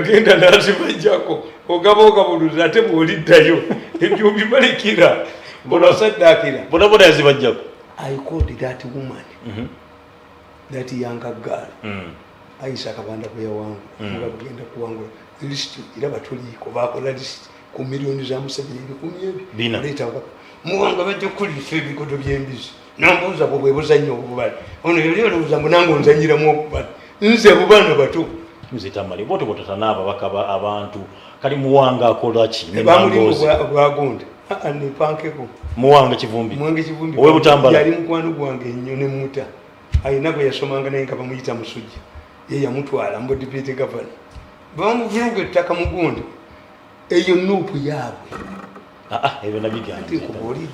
agenda nazibajjako ogaba buluzi ate bw'oliddayo ebyo bibalekera bonasaddakira bonabola yazibajjako. I called that woman, that younger girl. Aisha kabanda kuya wangu nga kugenda kuwangula list iraba tuliko bakola list ku milioni za Museveni bina leta muwanga bajja kulisa ebikodo by'embizi nambuza bwo bwebuza nnyo obubali ono yali oluza munango nzanyira mu obubali nze bubano bato nze Tamale boto botatanaba bakaba abantu kali muwanga akola ki ne bamulimbo bwagonde ne pankeko muwanga kivumbi owe butambala yali mukwano gwange nnyo ne muta ayina gwe yasomanga naye nga bamuyita musujja ye yamutwala mbo deputy governor bamuvuga ettaka mugundi eyo nupu yaabwe ebyo nabigamba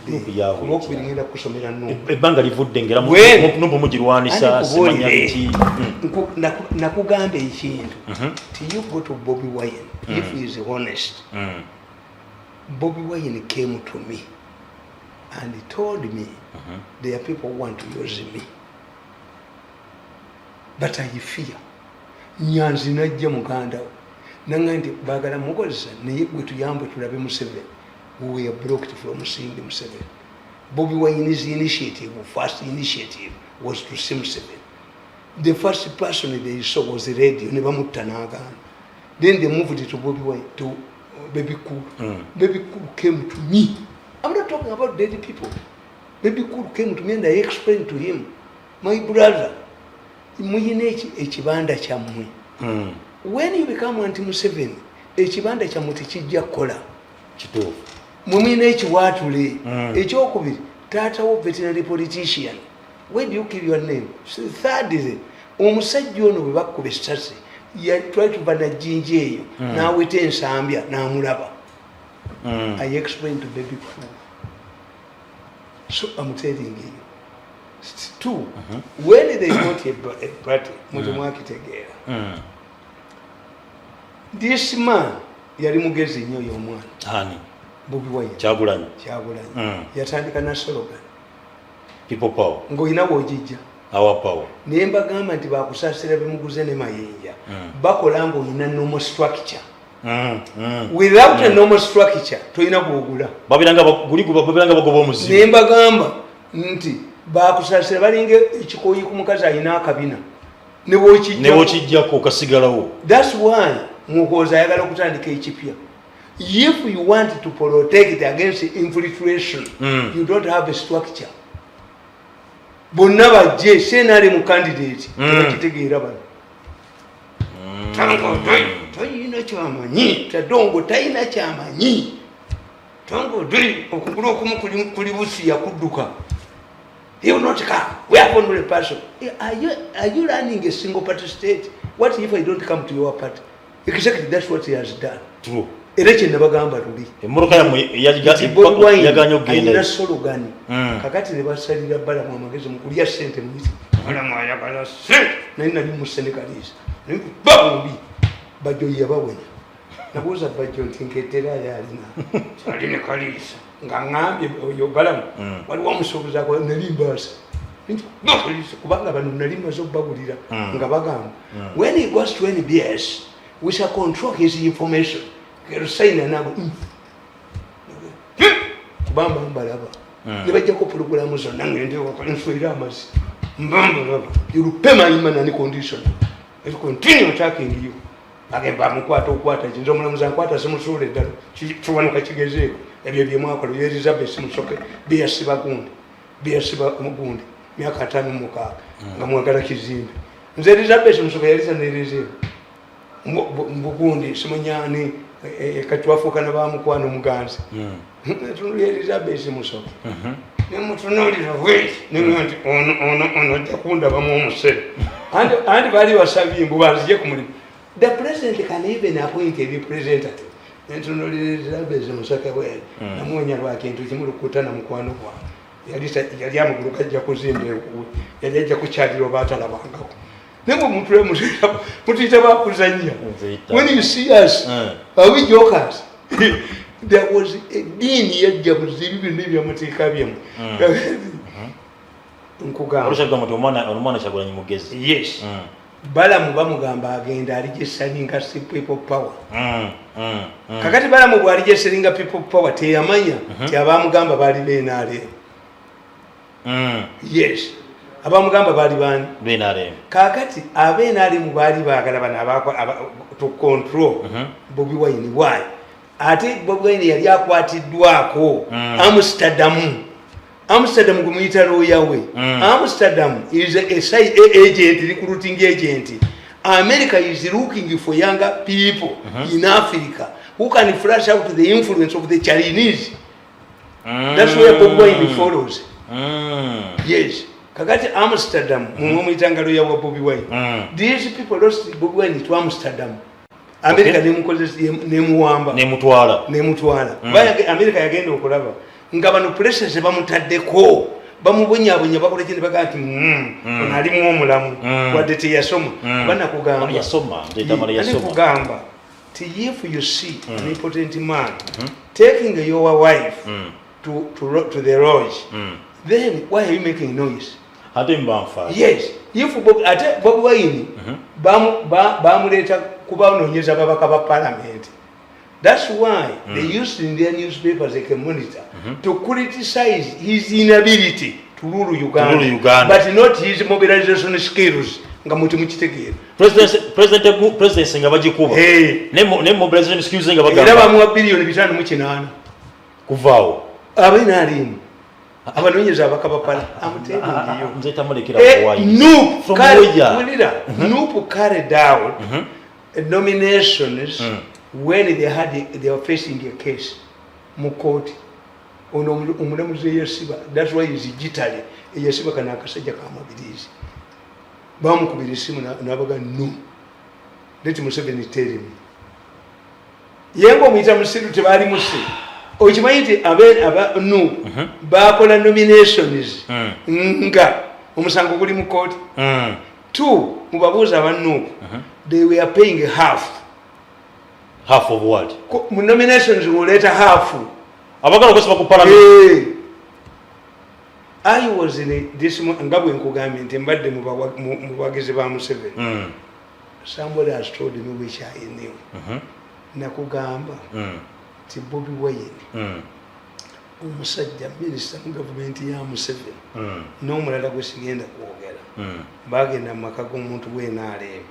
nupu yaabwe okubiringira kusomera nupu ebbanga livudde ngera nupu mugirwanisa simanya ki nakugamba ekintu you go to Bobi Wine if he is honest. Bobi Wine came to me and he told me there are people who want to use me, but I fear nyanzi najja muganda nanga nti bagala mukozesa naye gwe tuyambe tulabe Museveni. We were blocked from seeing Museveni. Bobi Wine's initiative, first initiative, was to see Museveni. The first person they saw was the radio, Nebamutanaga. Then they moved it to Bobi Wine, to Baby Cool. Baby Cool came to me. I'm not talking about dead people. Baby Cool came to me and I explained to him, my brother, ekibanda kyamwe. When you become anti-Museveni, ekibanda kyamwe tekijja kukola. Kituufu. Mumina ekiwaatule. Ekyokubiri, taatawo veterinary politician. Where do you kill your name? So third is, omusajja ono bwe bakkuba essasi, try to bana jinja eyo, n'aweta ensambya, n'amulaba. I explained to Baby Cool. So I'm telling you. Two, when they got a party, Mutumwakitegera. This man, yali mugezi nnyo y'omwana. Ani? Bobi Wine. Kyagulanyi. Yatandika na slogan. People power. Ng'olina w'ogijja. Our power. Naye mbagamba nti bakusaasira bimuguze ne mayinja. Bakola ng'olina normal structure. Without a normal structure, toyina bw'ogula. Babiranga bagoba omuzimu. Naye mbagamba nti bakusaasira balinga ekikoyi ku mukazi alina akabina. Ne bw'okijjako okasigalawo. That's why Muhoozi ayagala okutandika ekipya. If you want to protect against infiltration, you don't have a structure. Bonna bajje senale mu candidate tekitegeera bano. Tango toyina kyamanyi, tadongo tayina kyamanyi. Tango doi okugula okumu kuli busi yakudduka. He will not come. We have only a person. Are you running a single party state? What if I don't come to your party? Exactly, that's what he has done. True. Ereche nabagamba tuli. Emmotoka yaganya okugenda. Ayina slogan. Kakati ne basalira bala mu amagezi mu kulya ssente mu isi. Bala mu ayagala ssente. Naye nali mu Senegalese. Naye babumbi bajjo yabawenya. Nabuuza bajjo nti nketera yalina. Sali ne kalisa. Nga ngambye oyo balamu. Waliwo omusuubuzi akola nali mbaasa. Kubanga bano nali maze obbagulira nga bagamba. When he goes to NBS, we shall control his information. Kerusaina nabo. Kubamba mbalaba. Nebajjako programu zonna ngende wakonfuira amasi. Mbamba laba. You pay my money condition. If you continue attacking you. Agemba mukwata okwata jinzo mulamuza nkwata simusule ddala. Kiwanuka kigezeeko. Ebyo byemwakola Elizabeth Musoke byasiba gundi. Byasiba mugundi. Myaka 5 muka nga mwagala kizimbe. Nze Elizabeth Musoke yalisa nereze. Mbugundi simanyani katwafuka na bamukwano muganzi. Tunuli Elizabeth Musoke. Nemutunulira wait nti ono takunda bamu omusere. Andi bali basabye mbubanzije kumuli. The president can even appoint a representative. Netunulira Elizabeth Musoke bwe namunya lwakintu kimulukuta na mukwano kwa. Yali amuguluka ajja kuzimba yali ajja kukyalira batalabangako. Nebo mutule mutita bakuzanya. When you see us, are we jokers? There was a dean yajja buzibi bya mateeka byamu. Nkugamba. Olusha gwa mtu omwana Kyagulanyi mugezi. Yes. Balamu bamugamba agenda alijesalinga people power. Kakati Balamu bwalijesalinga people power teyamanya ti abamugamba bali benale. Yes. Abamugamba bali bani benale. Kakati abenale mu bali bagala bana abako to control Bobi Wine. Why? Ate Bobi Wine yali akwatiddwako Amsterdam gumuyita lawyer we. Amsterdam is a side agent, recruiting agent. America is looking for younger people in Africa who can flash out the influence of the Chinese. That's where Bobi Wine follows. Yes. Kakati Amsterdam, mumuyitanga lawyer wa Bobi Wine. These people lost Bobi Wine to Amsterdam. America nemuwamba. Nemutwala. America yagenda okulaba. Nga bano pressures bamutaddeko bamubonyabonya bakola kindi bagati onalimu omulamu wadde teyasoma bana kugamba kugamba ti if you see an important man taking your wife to the lodge then why are you making noise? Yes, if Bobi Wine bamuleta kubanonyeza babaka ba parliament. That's why they used in their newspapers like a monitor to criticize his inability to rule Uganda. But not his mobilization skills. President nga bagikuba. Ne mobilization skills nga bagamba. Era bamuwa billion 5.8 kuvaawo. Abina alimu. Abanonyeza abakabapala. Nze tamalekera kuwayi. Nup carried out nominations when they were facing a case mu court ono omulamuzi yesiba. That's why is digitally yesiba kana akasajja kamabirizi bamukubira esimu nabaga no let Museveni tell him yengo mwita musiru tebali musi okimanyi nti aba no bakola nominations nga omusango guli mu court two mubabuuza aba no they were paying half of what? Nominations will later half. Abagala kwesiba ku parliament. I was in this ngabwe nkugambye nti mbadde mu bagizi ba Museveni. Somebody has told me which I knew. Nakugamba ti Bobi Wine. Omusajja minister mu government ya Museveni. N'omulala gwe sigenda kwogera. Bagenda mu maka g'omuntu w'enaale.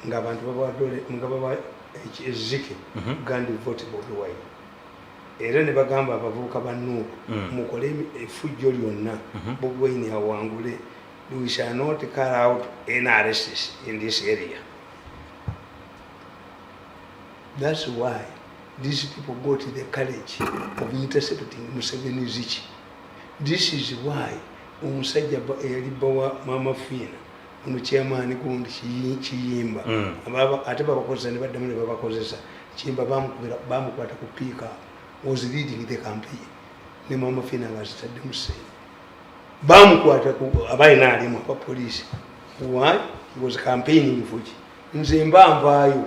Ng'abantu baba Ezike Gandhi vote Bobi Wine. Era ne bagamba abavubuka bannu mukole effujjo lyonna Bobi Wine awangule. We shall not carry out any arrests in this area. That's why these people got the courage of intercepting Museveni Zichi. This is why omusajja yalibawa Mama Fina ono chairman gundi kiyimba ate babakozesa ne baddamu ne babakozesa kiyimba bamukwata ku piika was leading the campaign ne Mama Fina nga zitadde museyi bamukwata ku abayina alimu kwa police. Why? He was campaigning for it. Nze mbamvaayo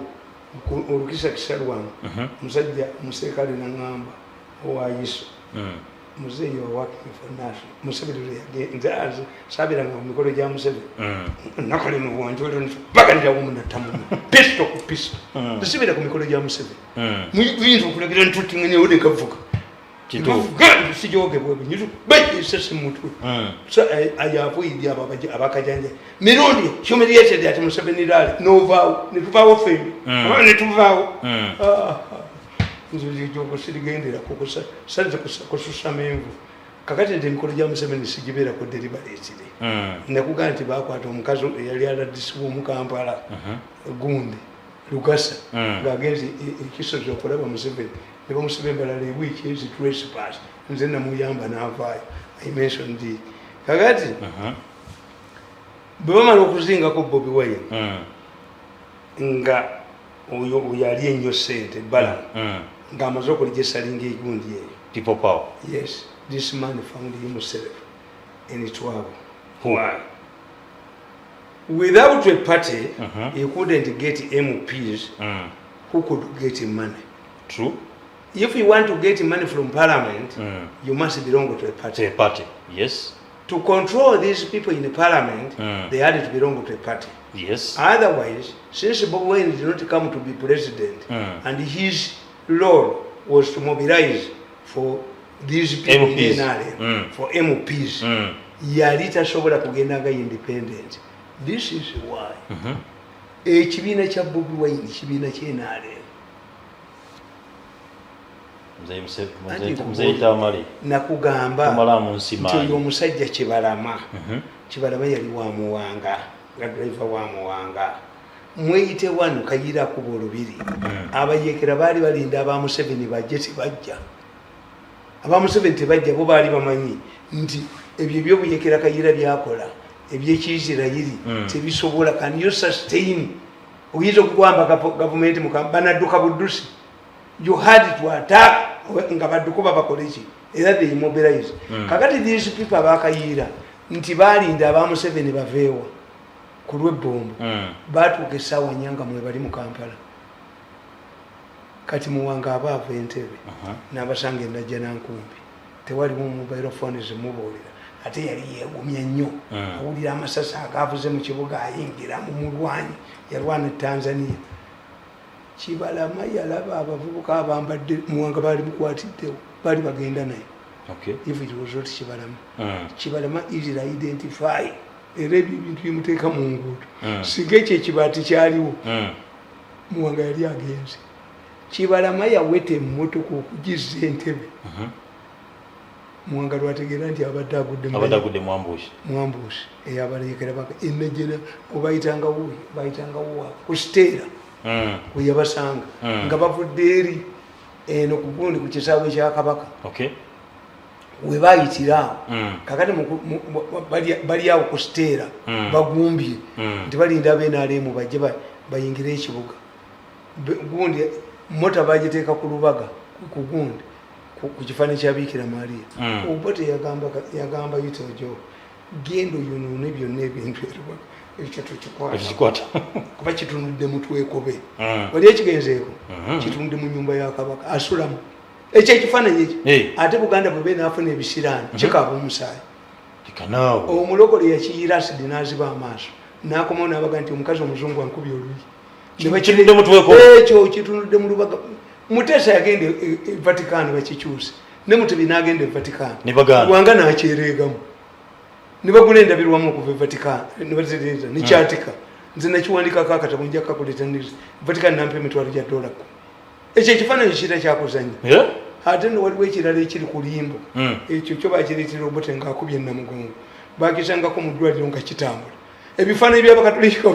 olukisa kisalwangu musajja musekale nangamba owayiso muzeyi wa working for national Museveni nze sabira nga mikolo gya Museveni nakole mu bwanju olwo bagalira wumuna tamu pisto ku pisto tusibira ku mikolo gya Museveni muyinza okulagira ntuttinganya ode kavuga gandi sijoge bwebu nyizu bayi sese mutu so ayavuidi abakajanja Mirundi humiliated at Museveni rally no vow ne tuvawo fembi ne tuvawo nzuli jogo sirigendera kukosa sanze kususa menvu kakati ndi mikolo gya Museveni sigibera ko deliberate nakugamba nti bakwata omukazi yali aladisibu mu Kampala gundi Lugasa ngagenzi ekisozo okulaba Museveni ne bamusebe balala week is trespass nze namuyamba n'avaayo. I mentioned it kakati bwamala okuzinga ko Bobi Wine nga oyo yali ennyo sente bala nga amaze okuligesalinga egundi eyo people power. Yes, this man found himself in trouble. Why? Without a party he couldn't get MPs who could get money. True. If you want to get money from parliament you must belong to a party. A party, yes. To control these people in the parliament they had to belong to a party. Yes. Otherwise, since Bobi Wine did not come to be president, and his role was to mobilize for these people MPs. in NRM, for MPs, yali tasobola kugenda nga independent. This is why ekibiina kya Bobi Wine kibiina ky'NRM. Mzee Tamale nakugamba nti oyo omusajja Kibalama Kibalama yali wa Muwanga nga driver wa Muwanga mweyite wano Kayira kuba olubiri abayekera baali balinda aba Museveni bajje tebajja aba Museveni tebajja bo baali bamanyi nti ebyo byobuyekera Kayira byakola eby'Ekiyisirayiri tebisobola. Can you sustain oyinza okugwamba gavumenti banadduka buddusi? You had to attack nga baddukuba bakoleki era they immobilize. Kakati these people abakayira nti balinda aba Museveni baveewa ku lw'ebbombo baatuuka essaawa nyanga mwe bali mu Kampala. Kati Muwanga abaava Entebbe n'abasanga Najja Nankumbi tewalimu mobile phone zimubuulira ate yali yeegumya nnyo awulira amasasi agaavuze mu kibuga ayingira mu mulwanyi yalwana Tanzania. Kibalama yalaba abavubuka abambadde Muwanga baali mukwatiddewo baali bagenda naye. If it was not Kibalama, Kibalama easily identify era ebintu bimuteeka mu nguudo singa ekyo ekibaati kyaliwo Muwanga yali agenze. Kibalama yaweta emmotoka okugizza Entebbe. Muwanga lwategeera nti abadde agudde mwambuusi eyabalekera baka enejjera obayitanga wuuyi bayitanga wuwa ku Steera we yabasanga nga bavudde eri eno ku gundi ku kisaawe kya Kabaka we bayitira awo kakati bali awo ku Steera bagumbye nti balinda ab'NRM bajje bayingire ekibuga gundi mota bagiteeka ku lubaga ku gundi ku kifaananyi kya Bikira Maria. Obote yagamba Yitojo gendo yonoone byonna ebintu erubaga ekyo tukikwata kuba kitunudde mutwekobe wali ekigenzeeko kitunudde mu nyumba ya Kabaka asulamu ekyo ekifaananyi ekyo ate Buganda bwe benaafuna ebisiraani kikaaba omusaayi omulokole yakiyiira asidi n'aziba amaaso n'akomawo n'abaga nti omukazi omuzungu ankubye oluyi ekyo kitunudde mu lubaga. Mutesa yagenda e Vatican bakikyuse ne Mutebi n'agenda e Vatican Wanga n'akyereegamu ne bagula endabirwamu okuva e Vatican ne bazireza ne kyatika nze nakiwandikako akatabo nja kakuleeta ndizo Vatican nampa emitwalo gya $1. Ekyo ekifaananyi kira kyakuzanya ate ne waliwo ekirala ekiri ku limbo ekyo kyo bakireetera Obote ng'akubye Namugongo bakisangako mu ddwaliro nga kitambula. Ebifaananyi by'Abakatolika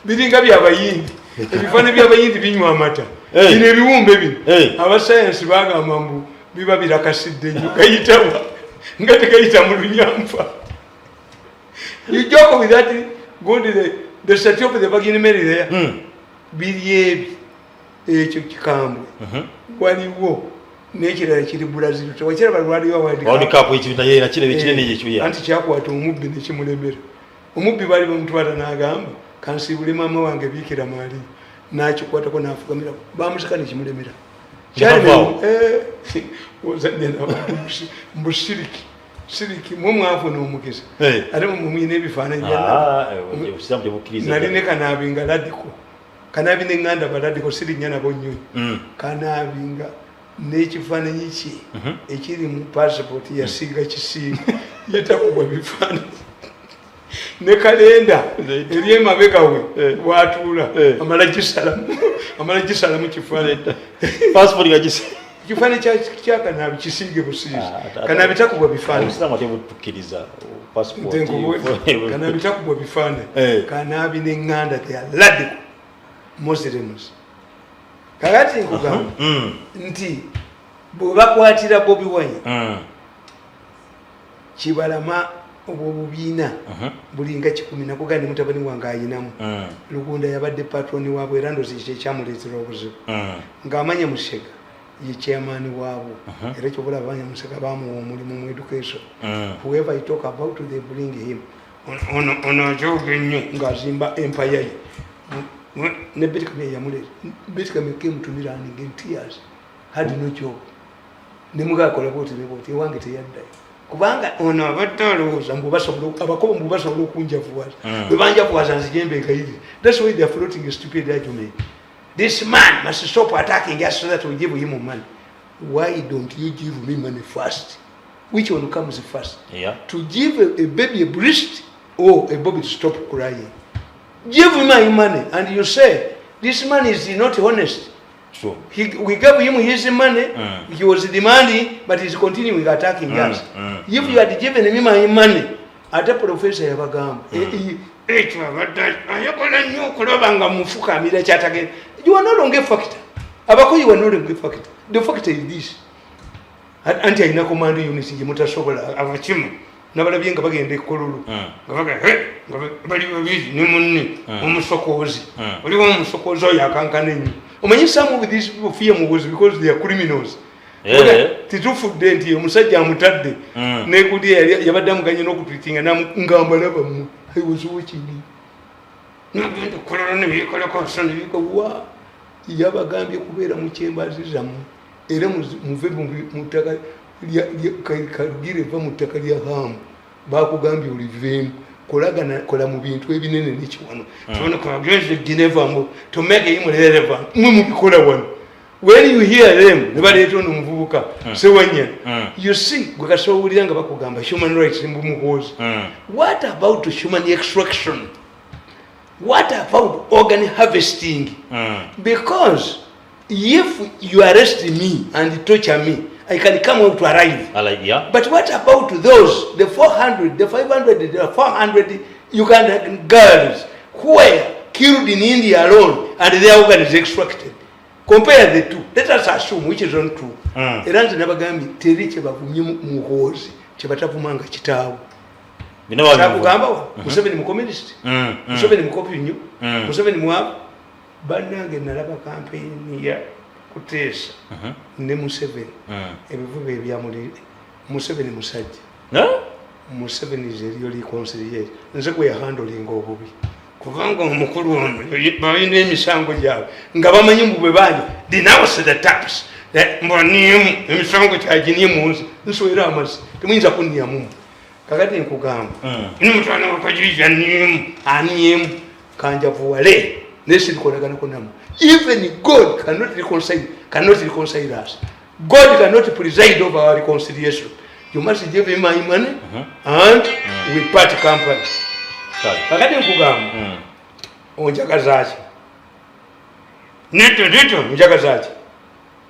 biringa by'Abayindi ebifaananyi by'Abayindi binywa amata bino ebiwumbe bino abasayansi bagamba mbu biba birakasidde nnyo gayitaba nga tegayita mu lunyampa. You joke with that going to the statue of the Virgin Mary there biri ekyo kikambwe waliwo n'ekirala kiri Brazil tewakiraba lwaliwo anti kyakwata omubbi nekimulemera. Omubbi baali bamutwala n'agamba kansiibule maama wange Bikira Maria n'akikwatako n'afugamira bamusika nekimulemera mbu siriki mwe mwafuna omugeza ate mumwina ebifaananyi nali ne Kanaabinga Ladiko Kanaabi n'eŋŋanda baladiko sirinnya nabo nnyonyi Kanaabinga n'ekifaananyi kye ekiri mu passport yasiiga kisiiga yetakubwa bifaananyi ne kalenda eri emabega we bw'atuula amala gisalamu kifaananyi passport nga kifaananyi kya Kanaabi kisiige busiizi Kanaabi takubwa bifaananyi Kanaabi takubwa bifaananyi Kanaabi n'eŋŋanda they are radical Muslims. Kakati nkugamba nti bwe bakwatira Bobi Wine Kibalama obubiina bulinga 10 nakugandi mutabani wange ayinamu Lugunda yabadde patroni waabwe era ndozi kye kyamuleetera obuzibu ng'amanya Musega ye chairman waabwe era kyobula abanya Musega bamuwa omulimu mu education whoever I talk about they bring him ono joge nnyo ng'azimba empire ye ne Betkame yamulera Betkame came to me running in tears had no job ne mugakola boti ne boti wange teyadda kubanga ono abadde alowooza abakobo mbu basobola okunjavuwaza bwe banjavuwaza nzijembe engayiri. That's why they are floating a stupid argument. This man must stop attacking us so that we give him money. Why don't you give me money first? Which one comes first? Yeah. To give a baby a breast or a baby to stop crying? Give him my money and you say, this man is not honest. True. We gave him his money, he was demanding, but he's continuing attacking us. If you had given me my money, at a professor Yabagam, you are no longer factor. Abako, you are no longer factor. The factor is this. Anti ina command unit Muta Sobola, Avachim, Nabalabian Bagin, the Kurulu, Bali Nimuni, Umusokozi, Oliver Sokozoya, Kankanin. When some of these people fear was because they are criminals. Titufu denti, Musaja Mutade, Negudi, Yabadam Ganyano treating, and I'm Ngamba. I was watching me. Not going to Colonel Colonel Wa Yabagambi Kubera Muchemba. Era mutaka kagire va mutaka lya hamu bakugambye olivemu kola mu bintu ebinene nikiwano tubona ko against Geneva mbo to make him relevant mu bikola wano. When you hear them ne baleeta ono muvubuka sewanya you see gwe kasowulira nga bakugamba human rights mbu mukozi. What about human extraction? What about organ harvesting? Because if you arrest me and torture me, I can come out to arrive. Yeah. But what about those, the 400, the 500, the 400 Ugandan girls who were killed in India alone and their organ is extracted? Compare the two. Let us assume which is not true. Eranzi nabagambi teriche bavumye muhozi chebatavumanga chitawo. Kugamba wa Museveni mu communist. Museveni mu kopinyo. Museveni mu banange nalaba campaign ya kuteesa ne Museveni ebivuga ebyamulire Museveni musajja Museveni zeriyo reconciliate nze kwe handling obubi kubanga omukulu ono balina emisango gyabwe nga bamanyi mu bwe bali denounce the taps mbonimu emisango kyaginimu nze nswera amasi temuyinza kunniyamu kakati nkugamba nimutwana wakajirija nimu aniemu kanjavuwale. Even God cannot reconcile us. God cannot preside over our reconciliation. You must give him my money and we part company. Kakati nkugamba onjagazaaki neto njagazaaki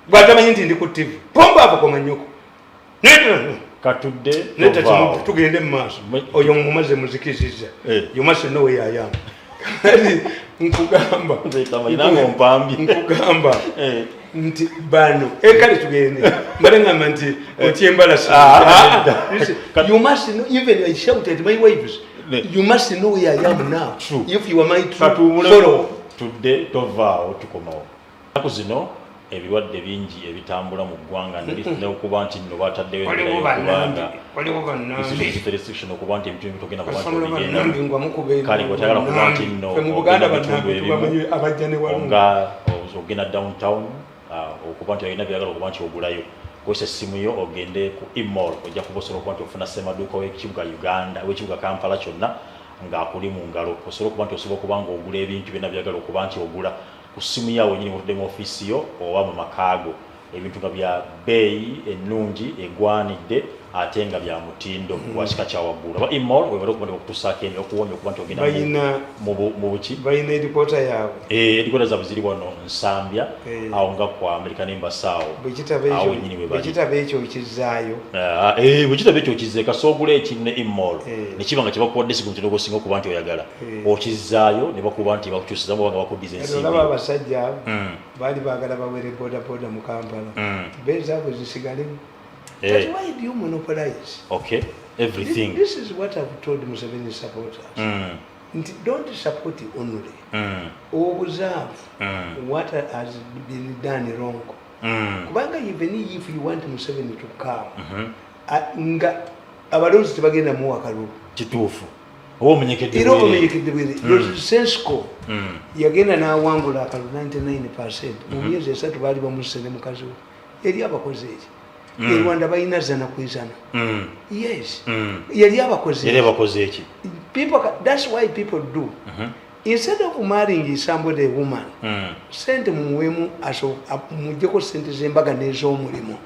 bwatamanyi nti ndi ku TV pomba apo komanyoko neto katudde tugende mu maaso oyo mumaze muzikizizza. You must know where I am. Nkugamba nti bano kale tugende mbalengamba nti otyembala you must know. Even I shouted my wives, you must know where I am now. True. If you are my true follow tudde tovaawo tukomawo naku zino ebirwadde bingi ebitambula mu ggwanga n'okuba nti nno bataddewo restriction okuba nti ebitundu bitogenda kuba nti kale gwetayagala kuba nti nno ebitundu ebimu nga ogenda downtown okuba nti olina byagala okuba nti ogulayo kozesa essimu yo ogende ku imol ojja kuba osobola okuba nti ofuna ssemaduuka w'ekibuga Uganda w'ekibuga Kampala kyonna ng'akuli mu ngalo osobola okuba nti osobola okuba ng'ogula ebintu byonna byagala okuba nti ogula ku ssimu yawe nyini mutudde mu ofiisi yo oba mu makaago ebintu nga bya bbeeyi ennungi egwanidde ate nga bya mutindo wa kika kya waggulu aba imol webale okuba nti okutusaako eno okuwonya okuba nti ogenda mu buki balina edikota yaabwe edikota zaabwe ziri wano Nsambya awo nga ku American Embassy awo awo nyini we bali bwekitabo ekyo okizaayo bwekitabo ekyo okizze kasoogula ekinne imol ne kiba nga kibakuwadde siku mutindo gwosinga okuba nti oyagala okizaayo ne bakuba nti bakukyusizamu oba nga bakuddiza ensimbi olaba abasajja baali baagala bawere bodaboda mu Kampala beezaabwe zisigalemu. But why do you monopolize? Okay, everything. This is what I've told Museveni supporters. Don't support it only. Observe what has been done wrong. Kubanga even if you want Museveni to come, abalonzi tebagenda muwa kalulu. Kituufu. Sensko yagenda n'awangula akalulu 99%. Mu myezi esatu baali bamusene mukazi we. Eri abakoze eki. Rwanda bayina zana kwizana. Yes. Yali abakoze eki. That's why people do. Instead of marrying somebody, a woman, send muwemu aso mujeko sente zembaga n'ez'omulimu.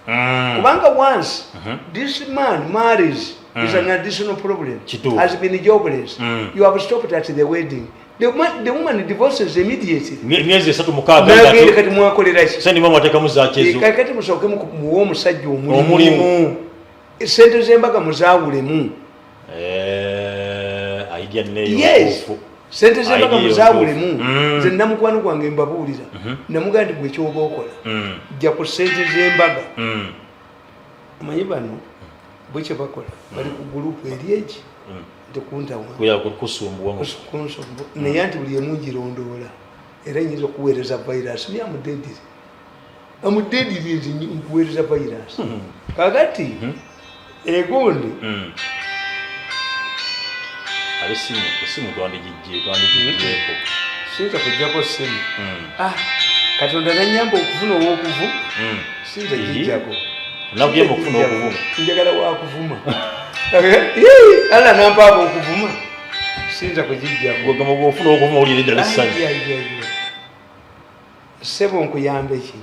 Kubanga once this man marries, is an additional problem. Has been jobless. You have stopped at the wedding. The woman divorces immediately. Miezi 3 mukaga ngati kati mwakolera ki. Sani mama ateka muzachezo. Kati musoke mu omusajja omulimu. Sente zembaga muzawulemu. Idea neyo. Yes. Sente zembaga muzawulemu. Nze namukwano gwange mbabuulira. Namuga ndi gwe kyoba okola. Jja ku sente zembaga. Manyi bano bwe bakola bali ku group eryeji. Kuya kusumbuwa naye anti buli emungirondoola era nyinza okuweereza virus ni amudediri nkuweereza virus kakati egundi esimu twandigijjeeko sinza kujjako simu katonda nanyamba okufuna ow'okuvu sinza gijjako nakuyamba okufuna okuvuma njagala wakuvuma ala nampaaba okuvuma sinza kugijjako ofuna okuvuma olire ddala essanyu ssebo nkuyambe ki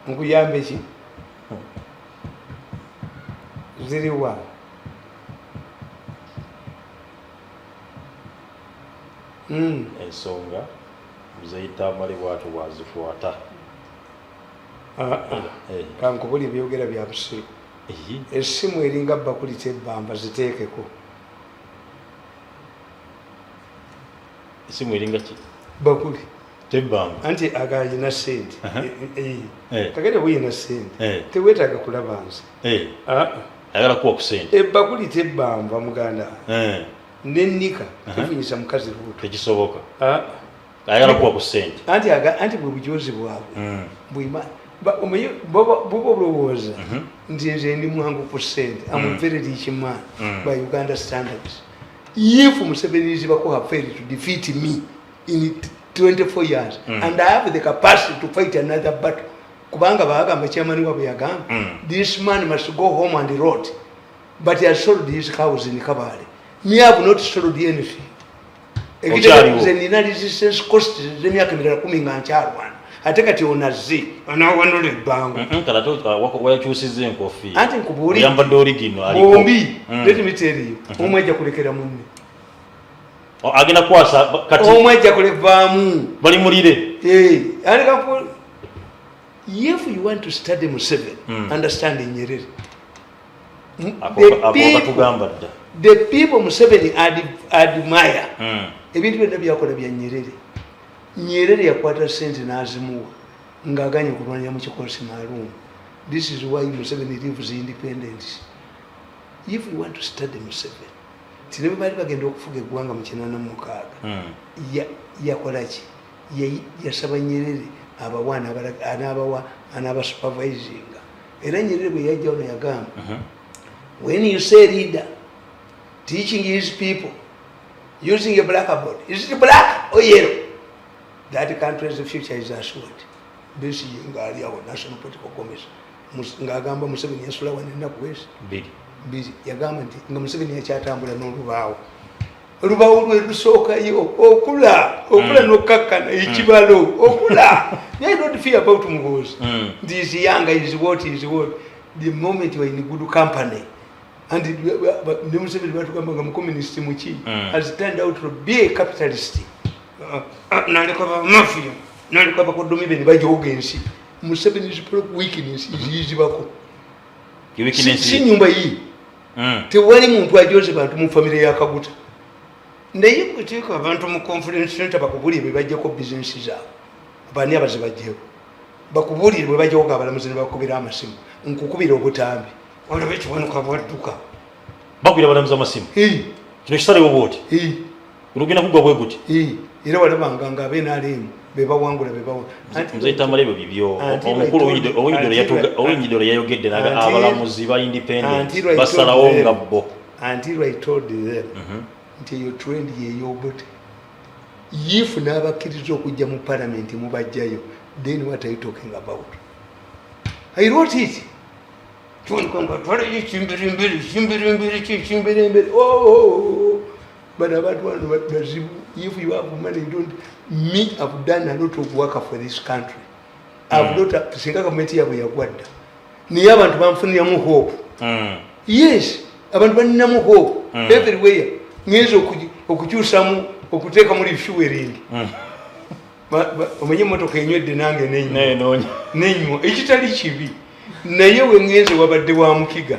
nkuyambe ki ziriwa ensonga muzeyi Tamale bw'atyo bwazikwata kankubuli ebyogera bya busiru essimu eringa bakuli tebbamba ziteekeko essimu eringa ki bakuli tebbamba anti agayina sente kagere buyina sente teweetaaga kulaba nze ayagala kuwa ku sente ebbakuli tebbamba muganda nennika tefunyisa mukazi luuto tekisoboka ayagala kuwa ku sente anti bwe bujozi bwabwe bwima buba bulowooza nti nze ndi mwangu ku sente am very rich man by Uganda standards. If Museveni is have failed to defeat me in 24 years and I have the capacity to fight another battle, kubanga bagamba chairman wa yagamba this man must go home and rot, but he has sold his house in Kabale. Me have not sold anything. Nina resistance cost emyaka emirala 10 nga nkyalwana ate kati onaze anawanula ebbango wayakyusiza enkofiira anti nkubuulira yambadde origino aliko bombi let me tell you omwe ajja kulekera munne agenda kwasa kati omwe ajja kulevaamu bali mulire if you want to study Museveni understand Nyerere the people Museveni admire ebintu byonna byakola bya Nyerere. Nyerere yakwata sente n'azimuwa ng'aganye kulwanya mu kikosi maalum. This is why Museveni lives independence. If you want to study Museveni, tinebe bali bagenda okufuga eggwanga mu 86 yakola ki? Yasaba Nyerere abawana anaba supervisinga. Era Nyerere bwe yajja ono yagamba when you say leader teaching his people using a blackboard, is it black or yellow? That country's future is assured. This is our national political commission. Ngagamba Museveni yasula wanena kwesi busy yagamba nti nga Museveni yakyatambula n'olubaawo olubaawo lwe lusookayo okula n'okkakkana ekibalo okula. They don't fear about Muhoozi. This young is what is what. The moment you are in good company and the Museveni batugamba nga communist muki has turned out to be a capitalist. Naleka ba mafia naleka ba kodomi beni bajoga ensi. Museveni's weakness is bako si nyumba hii tewali muntu ajoze bantu mu family ya Kaguta naye kuteeka abantu mu conference center bakubulire bebajja ko business zaabo bani abazibajjewo bakubulire bwe bajja okabala muzini bakubira amasimu nkukubira obutambi olabe kiwanuka bwadduka bakubira balamuza amasimu kino kisalewo bwoti olugenda kugwa bwe guti era walabanga nga abenaalemu bebawangula Mzee Tamale bibyo omukulu ow'ennyidolo yayogedde naga abalamuzi ba independent basalawo nga bo until I told them nti eyo trend yeyobote if n'abakkiriza okujja mu parliament mubajjayo then what are you talking about? I wrote it. Oh, but about one, if you have money, don't. Me, I've done a lot of work for this country. I've got a single committee of Uganda. Niyabantu banfuniyamu hope. Yes, abantu baninamu hope. Everywhere. Ngezo okukyusamu okuteeka muri fueling. Omenye motoka enywedde nange nenywa ekitali kibi naye we ngenze wabadde wa mukiga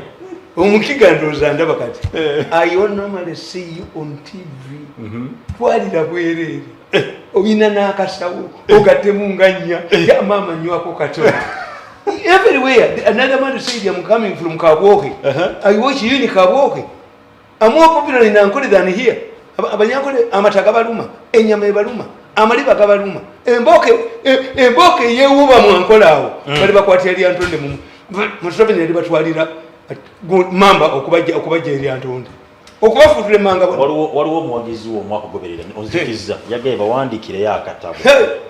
omukiga ndooza ndaba kati I normally see you on TV twalira bwereere oyina n'akasawo ogattemu nganya ya maama nywako katono everywhere. Another man said I'm coming from Kabwoke. I watch you in Kabwoke. I'm more popular in Ankole than here. Abanyankole amataka baluma enyama ebaluma amaliba gabaluma emboke yewuba mu Ankola awo bali bakwatira eri Antonde mu Museveni yali batwalira mamba okubajja eri Antonde okubafutule manga waliwo omuwagizi w'omwaka ogoberera onzikiza yagaye bawandiikireyo akatabo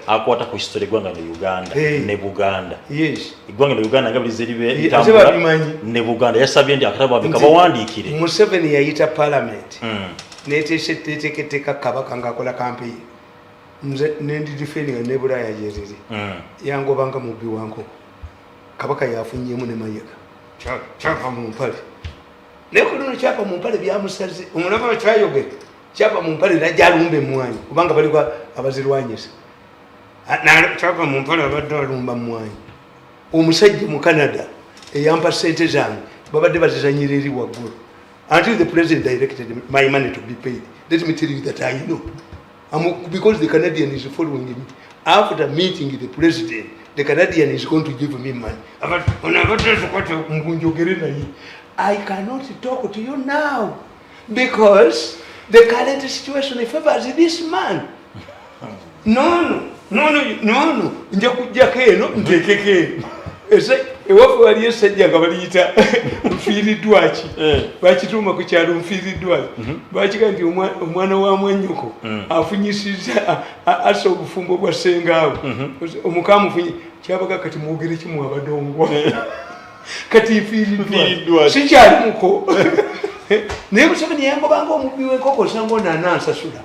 akwata ku history eggwanga ne Uganda ne Buganda. Eggwanga ne Uganda nga bulize libe litambula ne Buganda yasabye ndi akatabo abika bawandiikire. Museveni yayita parliament neteeketeka kabaka ng'akola campaign nze nendi defending ne Bulaya jerere yangobanga mubbi wanko kabaka yafunnyemu ne mayega kyava mu mpale nekuno kyapa mu mpale byamusaze omulaba kyayogera kyapa mu mpale najjalumbe mwanyi kubanga balikwa abazirwanyisa kyapa mu mpale abadde alumba mwanyi omusajja mu Canada eyampa sente zange babadde bazizanyira eri waggulu until the president directed my money to be paid. Let me tell you that I know. Because the Canadian is following me. After meeting the president, the Canadian is going to give me money. I cannot talk to you now because the current situation favors this man. No. Ewafu wali esajja nga baliyita nfiiriddwaki bakituuma ku kyalo nfiiriddwaki bakiga nti omwana wa mwannyoko afunyisizza assa obufumbo bwa ssengaawe omukamufunyi kyabaga kati mwogere kimu abadongwa kati nfiiriddwa sikyalimuko naye Museveni yangobanga omubbi w'enkoko sango naanansasula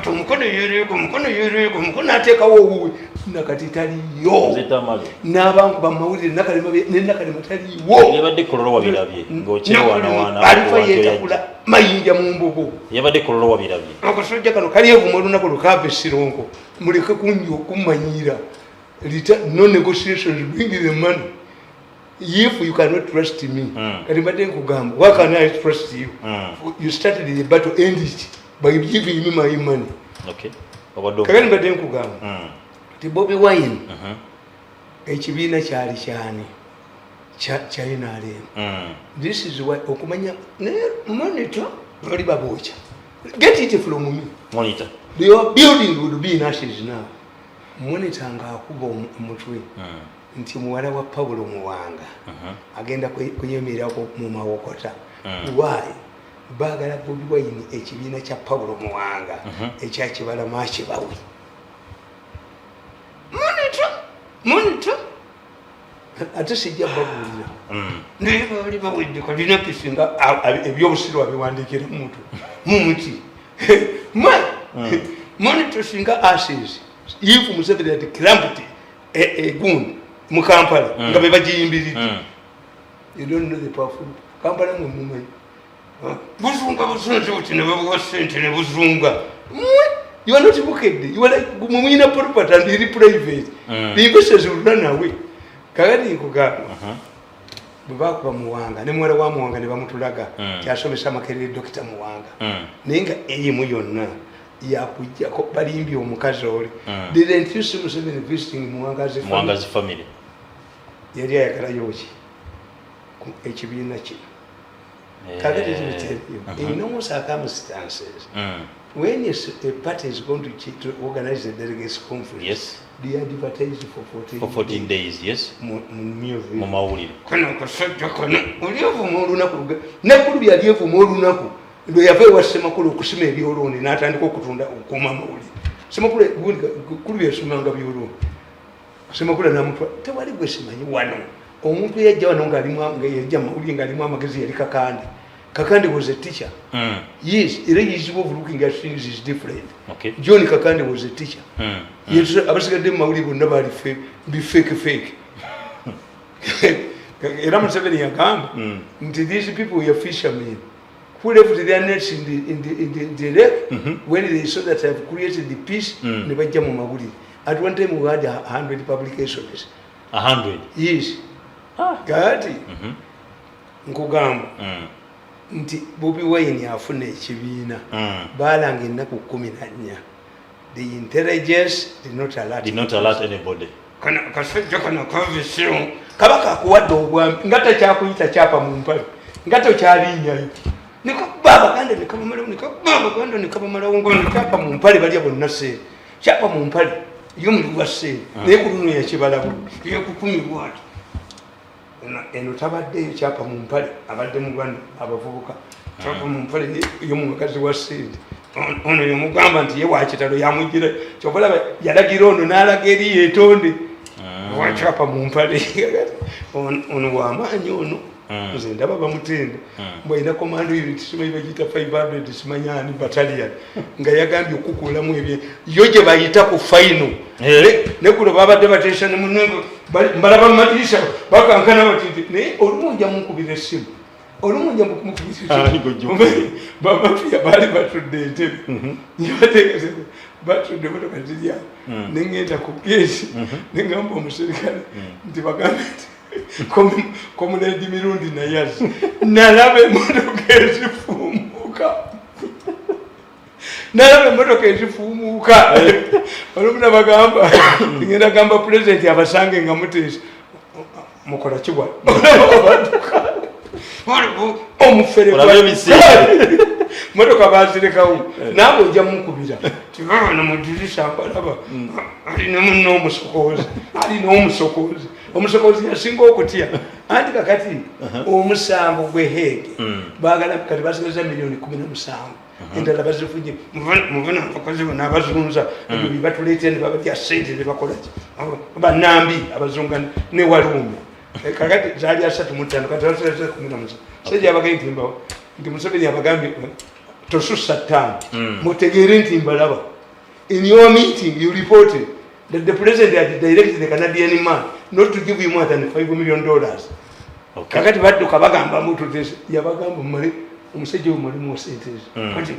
omukono yereeko ateekawo owuwe nakati taliyo n'abantu bamawulire nenakalema taliwo yabadde kololo wabirabye ng'okyewaanawaana alifa yeetakula mayinja mu mbugo yabadde kololo wabirabye akasojja kano kali evuma olunaku lukava esironko muleke kungi okumanyira no negotiations bring the money. If you cannot trust me, why can I trust you? You started the battle, end it by giving me my money. Okay. Bobi Wine, ekibiina kyali kyani China. This is why okumanya monitor bali babocha. Get it from me. Monitor. The building would be in ashes now. Monitor ngaakuba omutwe. Nti muwala wa Pawulo Muwanga agenda kunyemerera mu mawokota. Why? Baagala Bobi Wine ekibiina kya Pawulo Muwanga ekyakibala maachi bawe. Monitor. Ate sijja babulira. Naye bali bawedde kalina kisinga ebyobusiro abiwandiikira muntu. Mumuti. Monitor singa ashes. If Museveni had clamped a gun mu Kampala nga be bagiyimbiridde. You don't know the powerful. Kampala mwe mumanyi. Buzunga uti ne babuwa sente ne buzunga. You are not wicked. You are like mumina property and very private. The investors will run away. Kagadi kuga. Babakuba Muwanga ne mwala wa Muwanga ne bamutulaga. Kyasomesa Makerere Dr. Muwanga. Nenga eyimu yonna yakujja ko balimbi omukazi oli. Didn't you see Museveni visiting Muwanga's family? Yali ayagala yoki ekibiina kino. Kagadi in normal circumstances, when a party is going to organize a delegates conference, yes, they are advertised for 14 days. Yes. Mumawulire. Kana kasajja kana olievu molunaku nekulu byalievu molunaku ndo yave wasemakulu okusima ebyoloni n'atandika okutunda okuma mawulire. Semakulu kulu byasumanga byoloni. Semakula namutwa tewali gwe simanyi wano omuntu yajja wano yajja mawulire ng'alimu amagezi yali Kakande was a teacher. Yes, the way of looking at things is different. Okay. John Kakande was a teacher. Yes, I was going to Mauli would never be fake. Ram 7 years ago, these people were fishermen who left their nets in the lake when they saw that I've created the peace. Never jam Mauli. At one time we had 100 publications. 100? Yes. Gati. Nkugamba. Nti Bobi Wine afune ekibiina balanga ennaku 14 the intelligence did not alert anybody kana kasajja kana conviction kabaka akuwadde obwami ngata kyakuyita kyapa mu mpale ngata kyalinyayo niko baba kande nikabamala ngono kyapa mu mpale bali bonna se kyapa mu mpale yomuli wase ne kuluno ya kibalabu yo kukumirwa eno tabadde kyapa mu mpale abadde mu Uganda abavubuka kyapa mu mpale yo mu mukazi wa Sindi ono yomugamba nti ye wakitalo yamugira kyobola yalagira ono n'alaga eri yetonde wakyapa mu mpale ono wamaanyi ono nze ndaba bamutenda mbwina command unit simanyi bagiyita 500 simanyani battalion nga yagambye okukulamu ebye yo gye bayita ku final ne kulo babadde batesha ne munengo mbalaba matiisha bakankana batiti naye olumunja mukubira essimu olumunja mukubira essimu bamafia bali batudde entebe nibategese batudde motoka zirya nengenda ku gesi nengamba omuserikale nti bagambe Komunedi Mirundi na yazi nalabe motoka ezifumuka olumuna bagamba ngenda gamba president abasange nga mutesi mukola kibwa omufere motoka bazirekawo nabo ojja mukubira tibabana mudirisha abalaba alina munno omusokozi yasinga okutya anti kakati omusango gwehege bagala kati basigaza milioni 17 endala bazifunye muvuna abakozi bona abazunza ebyo batuleetera ne babadya sente ne bakolaki banambi abazunga ne walumbe kakati zali 35 kati 17 sejja abagenda timbawo nti Museveni abagambye tosussa ttaano mutegeere nti mbalaba in your meeting you reported that the president had directed the Canadian man not to give you more than $5 million. Kakati badduka bagamba mutu this yabagamba mali omusajja omuli mu sentence kati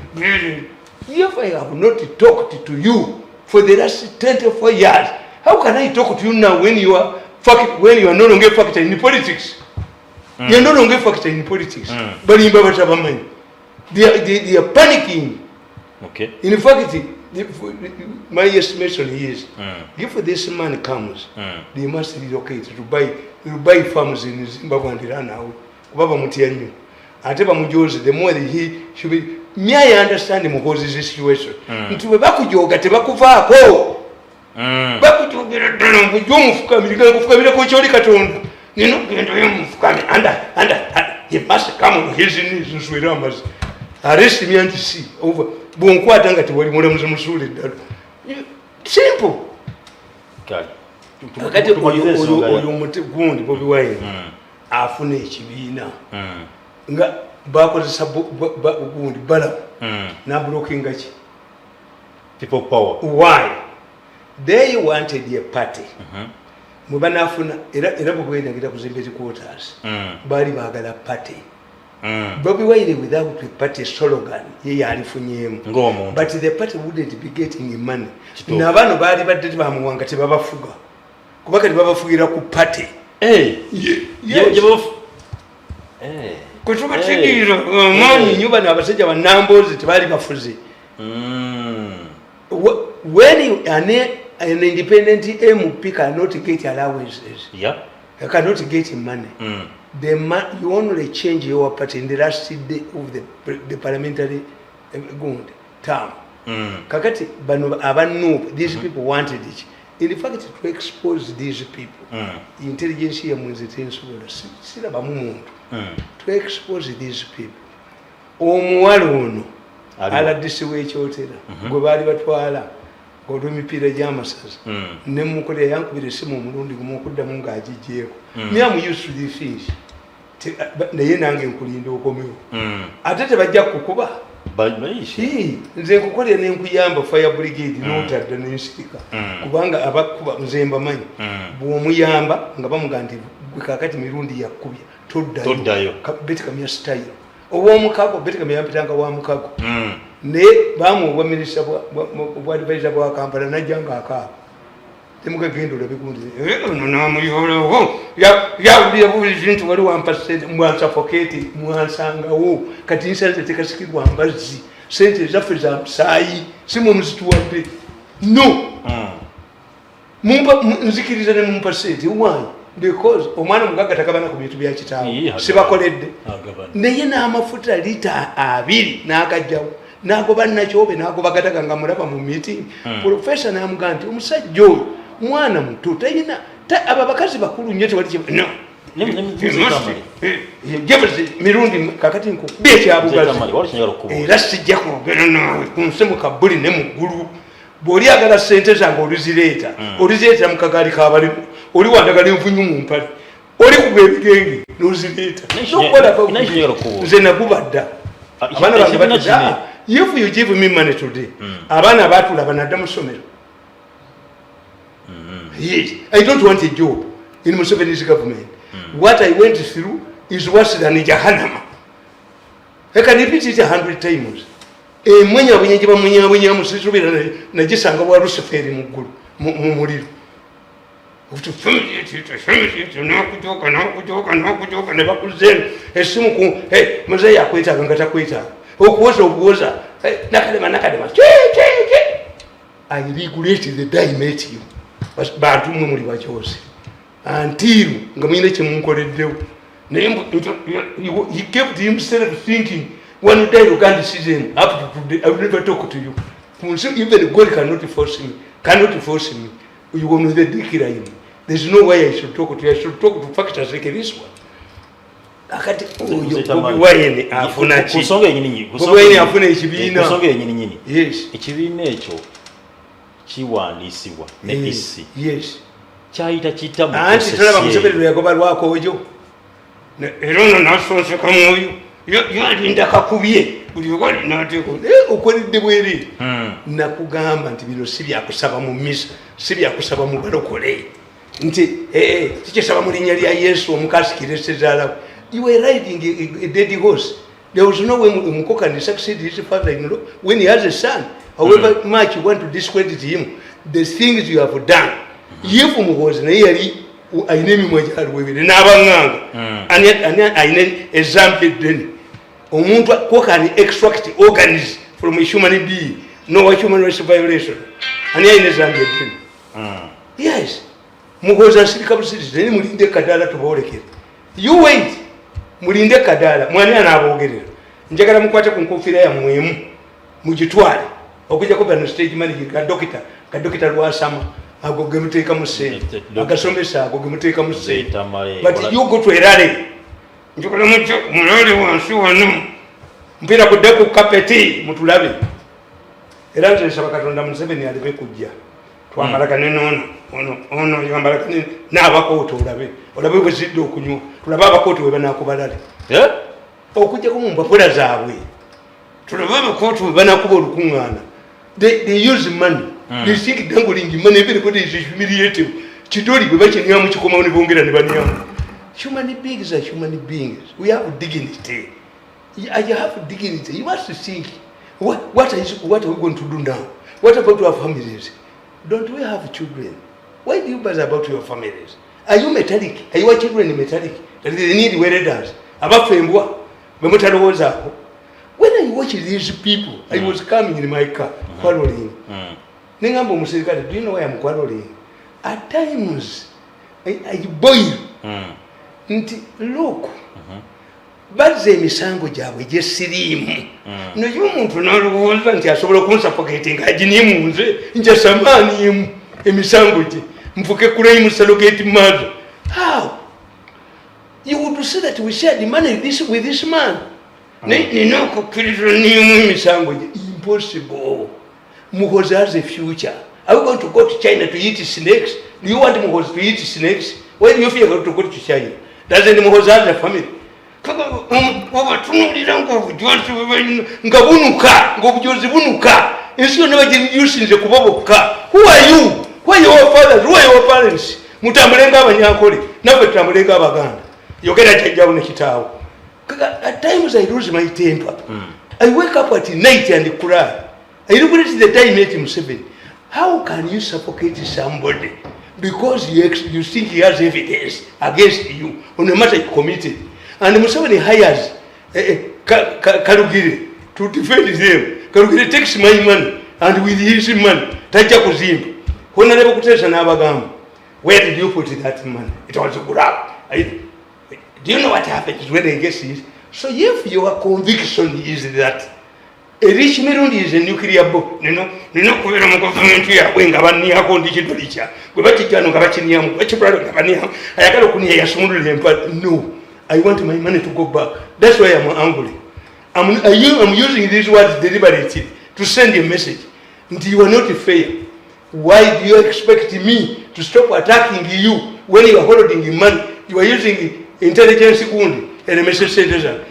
if I have not talked to you for the last 24 years how can I talk to you now when you are no longer a factor in politics? You are no longer a factor in politics. But in Babachabaman, they are panicking. Okay. In fact, my estimation is if this man comes, they must relocate to buy farms in Zimbabwe and Iran now. Baba Mutianyu. Ateba Mujozi, the more he should be. Me, I understand him because this situation. Into a Bakujoga, Tebakuvako. Bakujoga, Bakujoga, you know, and he must come on his knees and swear numbers. Arrest me and see over Bunquatanga to what he wanted to simple. God. Gundi Bobi Wine afune ekibina nga bakozesa gundi bala na blocking gachi people power. Why? They wanted a party. Mubanafuna era bugwenda ngira kuzimba quarters bali bagala party. Bobi Wine without a party slogan ye yalifunyemu ngomuntu, but the party wouldn't be getting money. Nabano bali badde bamuwanga tebabafuga kubaka tebabafugira ku party kutuba chigira mani nyuba nabasajja banambozi tebali bafuzi. When you an independent MP cannot get allowances, you cannot get money. You only change your party in the last day of the parliamentary term. Kakati abanu, these people wanted it. In fact, to expose these people, intelligence here means to expose these people. Omuwala ono ala disiwe ekyotera gwe baali batwala olw'emipiira gy'amasaza ne mukolera yankubira essimu omulundi gumu okuddamu ng'agigyeko me am used to the fish naye nange nkulinda okomewo ate tebajja kukuba nze nkukolera nenkuyamba fire brigade n'otadda nensirika kubanga abakuba nze mbamanyi bw'omuyamba nga bamuga nti gwe kakati mirundi yakkubya toddayo betikamya style obwomukago betikamya yampitanga wa mukago naye bamuwa obwa minisita bwa advisor bwa Kampala najja ng'akaaba temugagenda olabe gundi namuyolawo yawulira bulizi nti wali wampa sente mwansafoketi mwansangawo kati nsanze tekasikirwa mbazzi sente zaffe za musaayi simu muzituwadde no nzikiriza ne mumpa sente wanyi because omwana mugaga takabana ku bintu bya kitaawe sibakoledde naye n'amafuta lita 2 n'agajjawo n'agoba nakyobe n'agoba gataga nga mulaba mu meeting professor n'amugaa nti omusajja oyo mwana muto tayina aba bakazi bakulu nnyo tewali no mirundi kakati nkubye ekyabugazi era sijja kwogera naawe ku nsemu kabbuli ne muggulu bw'oli agala ssente zange olizireeta mu kagaali kabalimu oli wandagala envunyu mu mpale oli kuga ebigenge n'ozireeta nze nagubadda abaana bange batudde if you give me money today abaana baatulaba nadda mu ssomero. Yes, I don't want a job in Museveni's government. What I went through is worse than Jahannam. I can repeat it 100 times. Mwenye wenyejiba mwenye musitubira na jisanga wa Luciferi mu muliro. Nakutoka ne bakuzeni esimu ku muzeyi akwetaaga nga takwetaaga okuwoza nakadema I regulate the day I met you. Bantu mwe muli bakyose until nga mwine kyemunkoleddewo naye he kept himself thinking when die Uganda sees him up to today I will never talk to you. Even God cannot force me. You will never declare him. There's no way I should talk to you. I should talk to factors like this one. Akati wayene afuna ki kusonga yenyini afuna ekibiina kusonga yenyini yes ekibiina ekyo kiwandiisibwa ne DC yes kyayita kitamu anti tulaba Museveni yagoba lwako ojo erono nasonse kamoyo yalinda kakubye buli wali nateko okolidde bweri nakugamba nti bino si byakusaba mu misa si byakusaba mu balokole nti tikisaba mu linnya lya Yesu omukasikire sezaala. You were riding a dead horse. There was no way Mukoka can succeed his father-in-law when he has a son. However much you want to discredit him, the things you have done. If Mukoka na yali ainemi mwajali webere n'abanganga ani aine example then omuntu ko can extract organs from a human being no human rights violation ani aine example then yes Mukoka sirika busiri mulinde kadala tubolekere you wait mulinde kadala mwani anabogerera njagala mukwate ku nkofira ya mwemu mugitwale okujja ko bano stage manager ka doctor Lwasama ago gemuteeka mu sente agasomesa ago gemuteeka mu sente but you go to erale njagala mucho mulale wansi wano mpira kudde ku kapeti mutulabe era nze nsaba Katonda Museveni alibe kujja twamalaka ono yambalaka n'abakooto olabe bwe zidde okunywa tulaba abakooto we banaakubalale okujja ku mpapula zaabwe tulaba abakooto we banaakuba olukuŋŋaana they use money they think dangling money everybody is humiliated kitoli bwe bakinyamu kikomawo ne bongera ne banyamu. Human beings are human beings. We have dignity. You have dignity. You must think what are we going to do now? What about our families? Don't we have children? Why do you bother about your families? Are you metallic? Are your children metallic? That they need welders? Abafembwa, bemutalowozaako. When I watch these people, I was coming in my car, quarreling. Ningamba omusirikale, do you know why I'm quarreling? At times, I boil. Look, bazze emisango gyabwe gyesiriimu naye omuntu n'alowooza nti asobola okunsapoketi ng'aginiimu nze nkyasamaaniimu emisango gye nfuke kuleimu salogeti mazo. How you would say that we shared the money with this man? Nina okukkiriza niimu emisango gye. Impossible. Muhoza has a future. Are we going to go to China to eat snakes? Do you want Muhozi to eat snakes? Why do you fear to go to China? Doesn't Muhozi have a family? Who are you? Who are your fathers? Who are your parents? Mutambulenga abanyakole nafe tutambulenga abaganda yogera tajjawo ne kitaawo. At times I lose my temper. I wake up at night and cry. I regret the time I met Museveni. How can you suffocate somebody because you think he has evidence against you on a matter you committed? And Museveni hires Karugire to defend them. Karugire takes my money and with his money, Taja Kuzim. When I never could say Nabagam, where did you put that money? It was a good up. Do you know what happens when they get this? So if your conviction is that a rich Mirundi is a nuclear bomb, you know, government here, when Gavania condition to Richa, Gavatiano Gavachiniam, Gavania, I got to smooth, but no, I want my money to go back. That's why I'm angry. I'm using these words deliberately to send a message. You are not fair. Why do you expect me to stop attacking you when you are holding the money? You are using intelligence and a message citizen.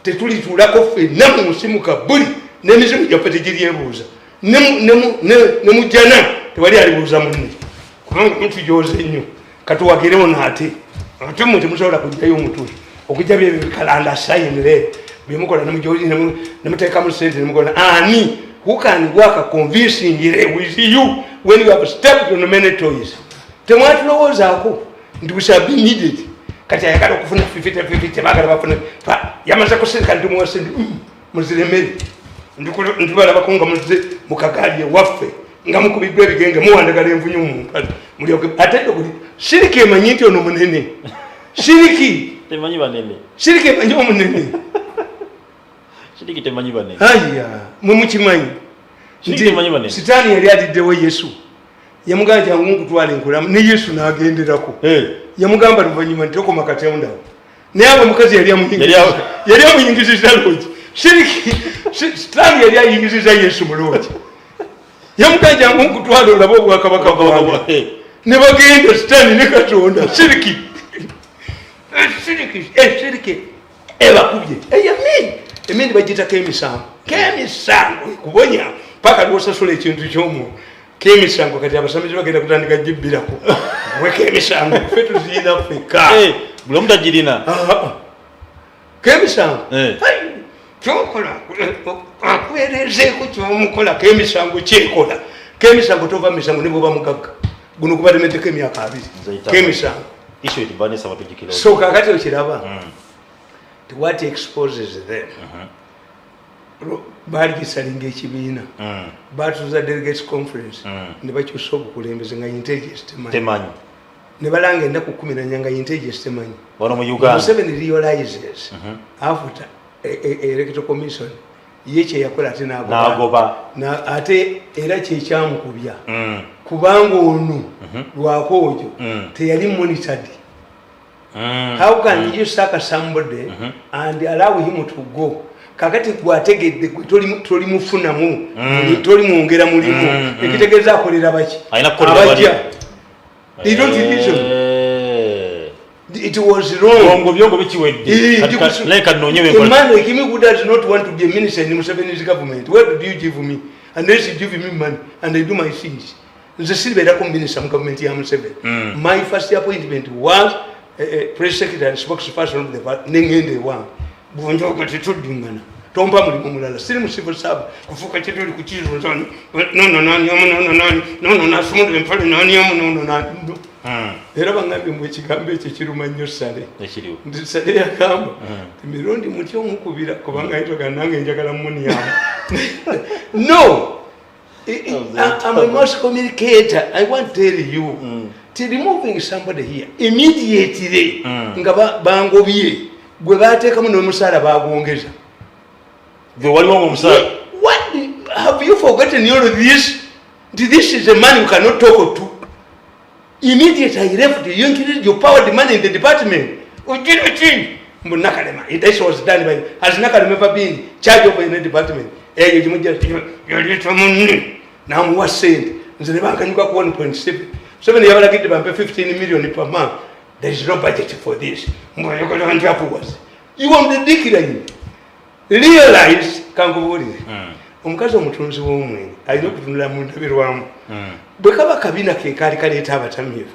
Tetuli tulako fe namu musimuka buli nemizimu japete jiri ebuza nemu jana tewali alibuza munne kubanga mtu joze nnyo katuwagirewo nate ate muti musobola kujjayo omutuufu okujja bye bikalanda sign le byemukola nemujozi nemuteka mu sente nemukola ani who can work convincing with you when you have stepped on many toys temwatulowozaako nti we shall be needed kati ayagala okufuna 50-50 bagala bafuna yamaze kusirika ndi muwase muziremere ndibala bakonga muze mukagali waffe nga mukubidwa ebigenge muwandagala envunyu mumpala mulyoke ate kuli shiriki emanyi nti ono munene shiriki temanyi banene shiriki emanyi omunene shiriki temanyi banene aya mwe mukimanyi shiriki temanyi banene sitaani yali aliddewo yesu yamuganja ngungu twale nkulamu ne yesu n'agenderako yamugamba luvannyuma nti okoma katonda naye awe mukazi yali amuyingizizza loogi shiriki sitaani yali ayingiziza yesu mu loogi yamuganja ngungu twale olabe obwakabaka bwange ne bagenda sitaani ne katonda shiriki shiriki ebakubye emindi bagitako emisango kubonya paka lwosasula ekintu ky'omuntu kemisango kati abasamizi bagenda kutandika jibbirako wekemisango ffe tuziina ffeka buli omu tagirina kemisango kyokola akuweerezeeko kyomukola kemisango kyekola kemisango tova misango ne bwoba mugagga guno gubatemeddeko emyaka 2 kemisango so kakati okiraba what exposes them baali gisalinga ekibiina batuuza delegates conference ne bakyusa obukulembeze nga intelligence temanyi ne balanga ennaku 14 nga intelligence temanyi wano mu Uganda Museveni realizes after electoral commission ye kyeyakola ate n'agoba ate era kyekyamukubya kubanga ono lwakoojo teyali monitored. How can you sack somebody and allow him to go? Kakati gwategedde toli mufunamu toli muongera mulimu ekitegeeza akolera baki abajja they don't reason it was wrong byongo bikiwedde like anonyewe a man like him who does not want to be a minister in Museveni's government, where do you give me unless you give me money and I do my things? The silver minister in government ya Museveni. My first appointment was press secretary and spokesperson of the party nengende wa bunjoka tetudingana tompa mulimu mulala siri mu civil service kufuka chetuli kuchizo zone no nasumundu empale no era bangambe mu kigambo ekyo kiruma nnyo sale ekiriwo ndi sale yakamba Mirundi mutyo mukubira kubanga itoka nange njagala muni yamu no I'm a mass communicator. I want to tell you to removing somebody here immediately nga bangobiye gwe bateekamu n'omusala bagwongeza gwe waliwo mu musala. What have you forgotten all of this? This is a man you cannot talk to. Immediately I left you increased your power demand in the department. This was done by, has Nakalema ever been charge of any department? eyo gimujja yaleeta munne n'amuwa ssente nze ne bankanyuka ku 1.7 yabalagidde bampe 15 million per month. There is no budget for this. Mbayogala nti apuwazi. You want the decline. Realize kankubuulire. Omukazi omutunzi w'omwenge alina okutunula mu ndabirwamu. Bwe kaba kabina ke kaali kaleeta abatamiivu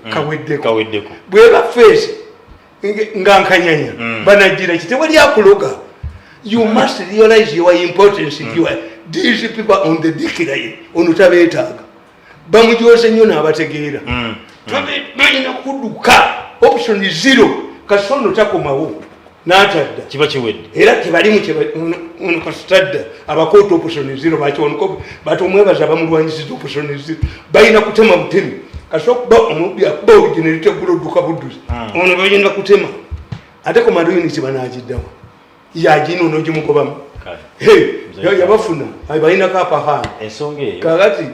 kaweddeko. Bwe bafeesi nga nkanyanya banajjira ki tewali akuloga. You must realize your importance. These people on the decline ono tabeetaaga. Bamujoze nnyo n'abategeera. Balina kudduka. Option 0 kasono takomawo n'atadda kiba kiwedde era tebalimu kasitadda abakoota option 0 bakyonko bati omwebaza bamulwanyisiza option 0 balina kutema butemi kasokuba omubbi akuba originalite gulodduka budduzi ono balina kutema ate komando unity banagiddawo yagino nogimugobamu yabafuna balinako apahana ensonga eyo kakati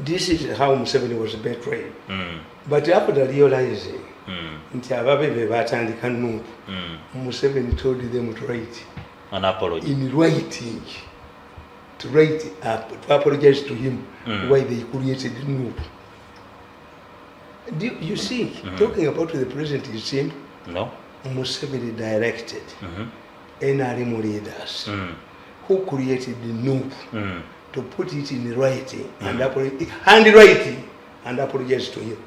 this is how Museveni was betrayed. But after realizing nti ababe be batandika Nuupu, Museveni told them to write an apology in writing, to write up, to apologize to him why they created Nuupu. You see, talking about the president, you see, no, Museveni directed NRM leaders who created the Nuupu to put it in writing and handwriting and apologize to him.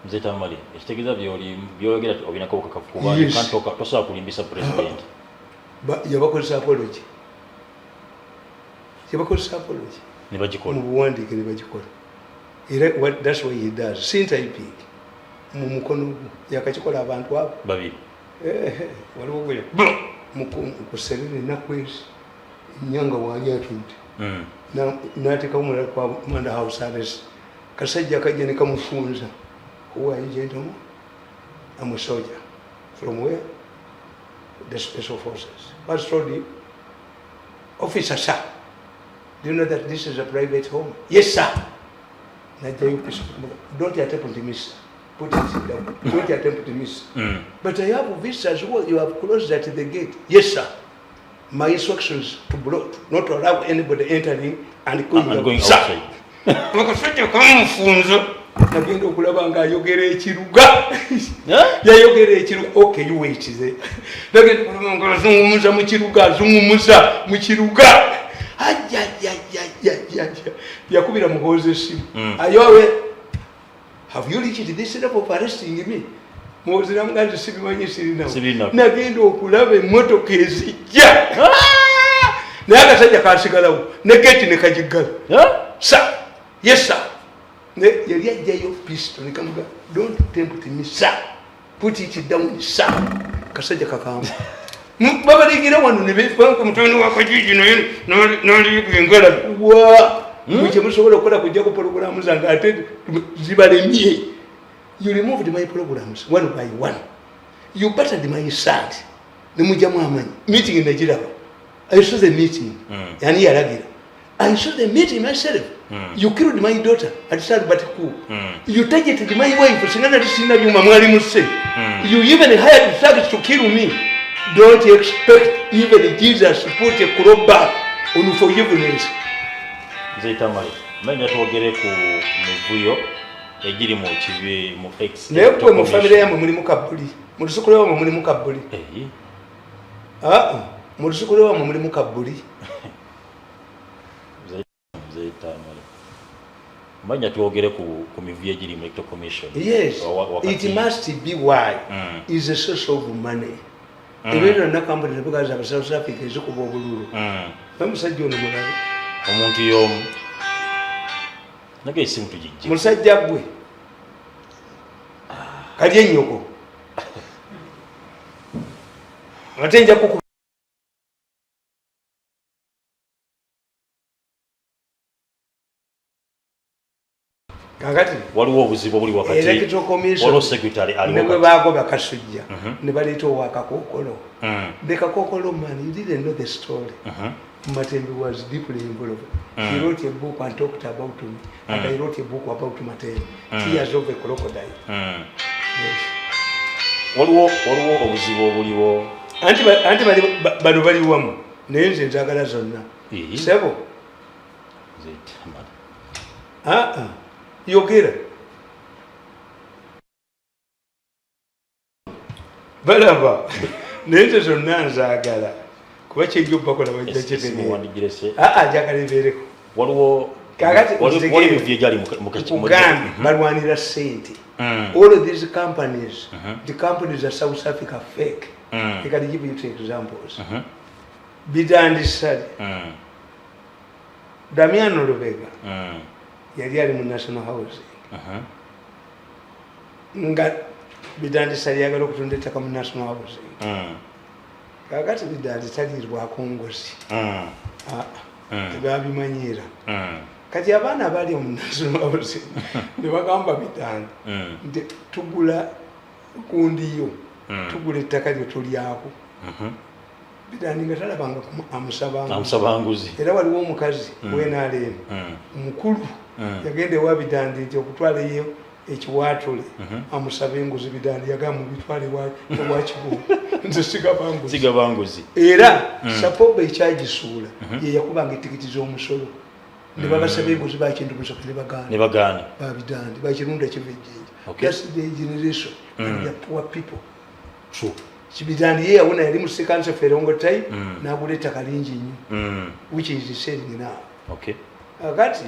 Mzee Tamale, ekitegeeza by'oyogera obinako obukakafu kuba kantoka tosobola kulimbisa president. Yabakozesa apology. Yabakozesa apology. Ne bagikola. Mu buwandiike ne bagikola. Era that's why he does. Since I pick mu mukono yakakikola abantu abo. Babiri. Waliwo gwe. Mukuserere nakwezi. Nyanga wali atudde. N'ateekawo omulala kwa Manda House Arrest. Kasajja kajja ne kamufunza. Who are you, gentlemen? I'm a soldier. From where? The Special Forces. What's told you? Officer, sir. Do you know that this is a private home? Yes, sir. Don't attempt to miss. Put it down. Don't attempt to miss. But I have visitors who you have closed at the gate. Yes, sir. My instructions to block, not to allow anybody entering and going outside. Nagenda okulaba nga ayogera ekiruga yayogera ekiruga okay you wait there nagenda okulaba nga azungumuza mu kiruga yakubira muhoze simu ayowe have you reached this level of arresting me muhoze namuganze sibimanyi sirinawo nagenda okulaba emmotoka ezijja naye akasajja kasigalawo ne geti ne kagiggala sa yes sir yali ajjayo pistol nekamuga don't tempt me sir put it down sir kasajja kakamba babaligira wano ne befanka mutoni wakajiji noliyingala wa mukye musobola okukola kujja ku programu zange ate zibalemye. You removed my programs one by one. You battered my son ne mujjamu amanyi meeting negiraba. I saw the meeting yani yalagira. I saw the meeting myself. You killed my daughter at Salbatiku. You targeted my wife. You even hired thugs to kill me. Don't expect even Jesus to put a crowbar on forgiveness. Mzee Tamale, manya twogere ku mivuyo egiri mu kibi mu X. Lepo mu family yamu muri mukabuli. Mu lusukulu yamu muri mukabuli. Mu lusukulu yamu muri mukabuli. Mzee Tamale. Manya twogere ku mivuyo egiri mu Electoral Commission. Yes. It must be why is a source of money. Ebero nakambule nebugaza aba South Africa ezikuba obululu. Bamusajja ono mulala. Omuntu y'omu. Nage isimu tujijje. Musajja gwe. Kali ennyoko. Atenja kuku. Kakati waliwo obuzibu obuli wakati Electoral Commission waliwo secretary ali wakati ne baago bakasujja ne baleeta owakakokolo the kakokolo man you didn't know the story. Matembe was deeply involved. He wrote a book and talked about me and I wrote a book about Matembe, Tears of a Crocodile. Yes. Waliwo obuzibu obuliwo anti bano bali wamu nenze nzagala zonna sebo yogera balaba nenze zonna nzagala kuba kyejjo bakola bajja kyetegeera njagala ebeereko waliwo Uganda balwanira sente. All of these companies, the companies are South Africa fake. I can give you 2 examples. Bidandi Sadi, Damiano Lubega, yali mu National Housing. Nga Bidandi Sadi yagala okutunda ettaka mu National Housing. Kakati Bidandi taliirwako ngozi. Tebabimanyira. Kati abaana bali mu National Housing ne bagamba Bidandi nti tugula kundiyo tugula ettaka lyo tulyako. Bidandi nga talabanga amusabanguzi. Era waliwo omukazi w'NRM mukulu yagenda ewa Bidandi nti okutwalayo ekiwaatule amusabe enguzi. Bidandi yagamba mubitwale ewakibuga nze sigabanguzi. Era Sapoba ekyagisuula ye yakubanga etikiti z'omusolo ne babasaba enguzi bakintu musoko ne bagaana Bidandi bakirunda kivejjenja. That's the generation and the poor people. True. Bidandi ye yawona yali mu second Ferongo time n'agula ettaka lingi nnyo which is selling now. Okay. Akati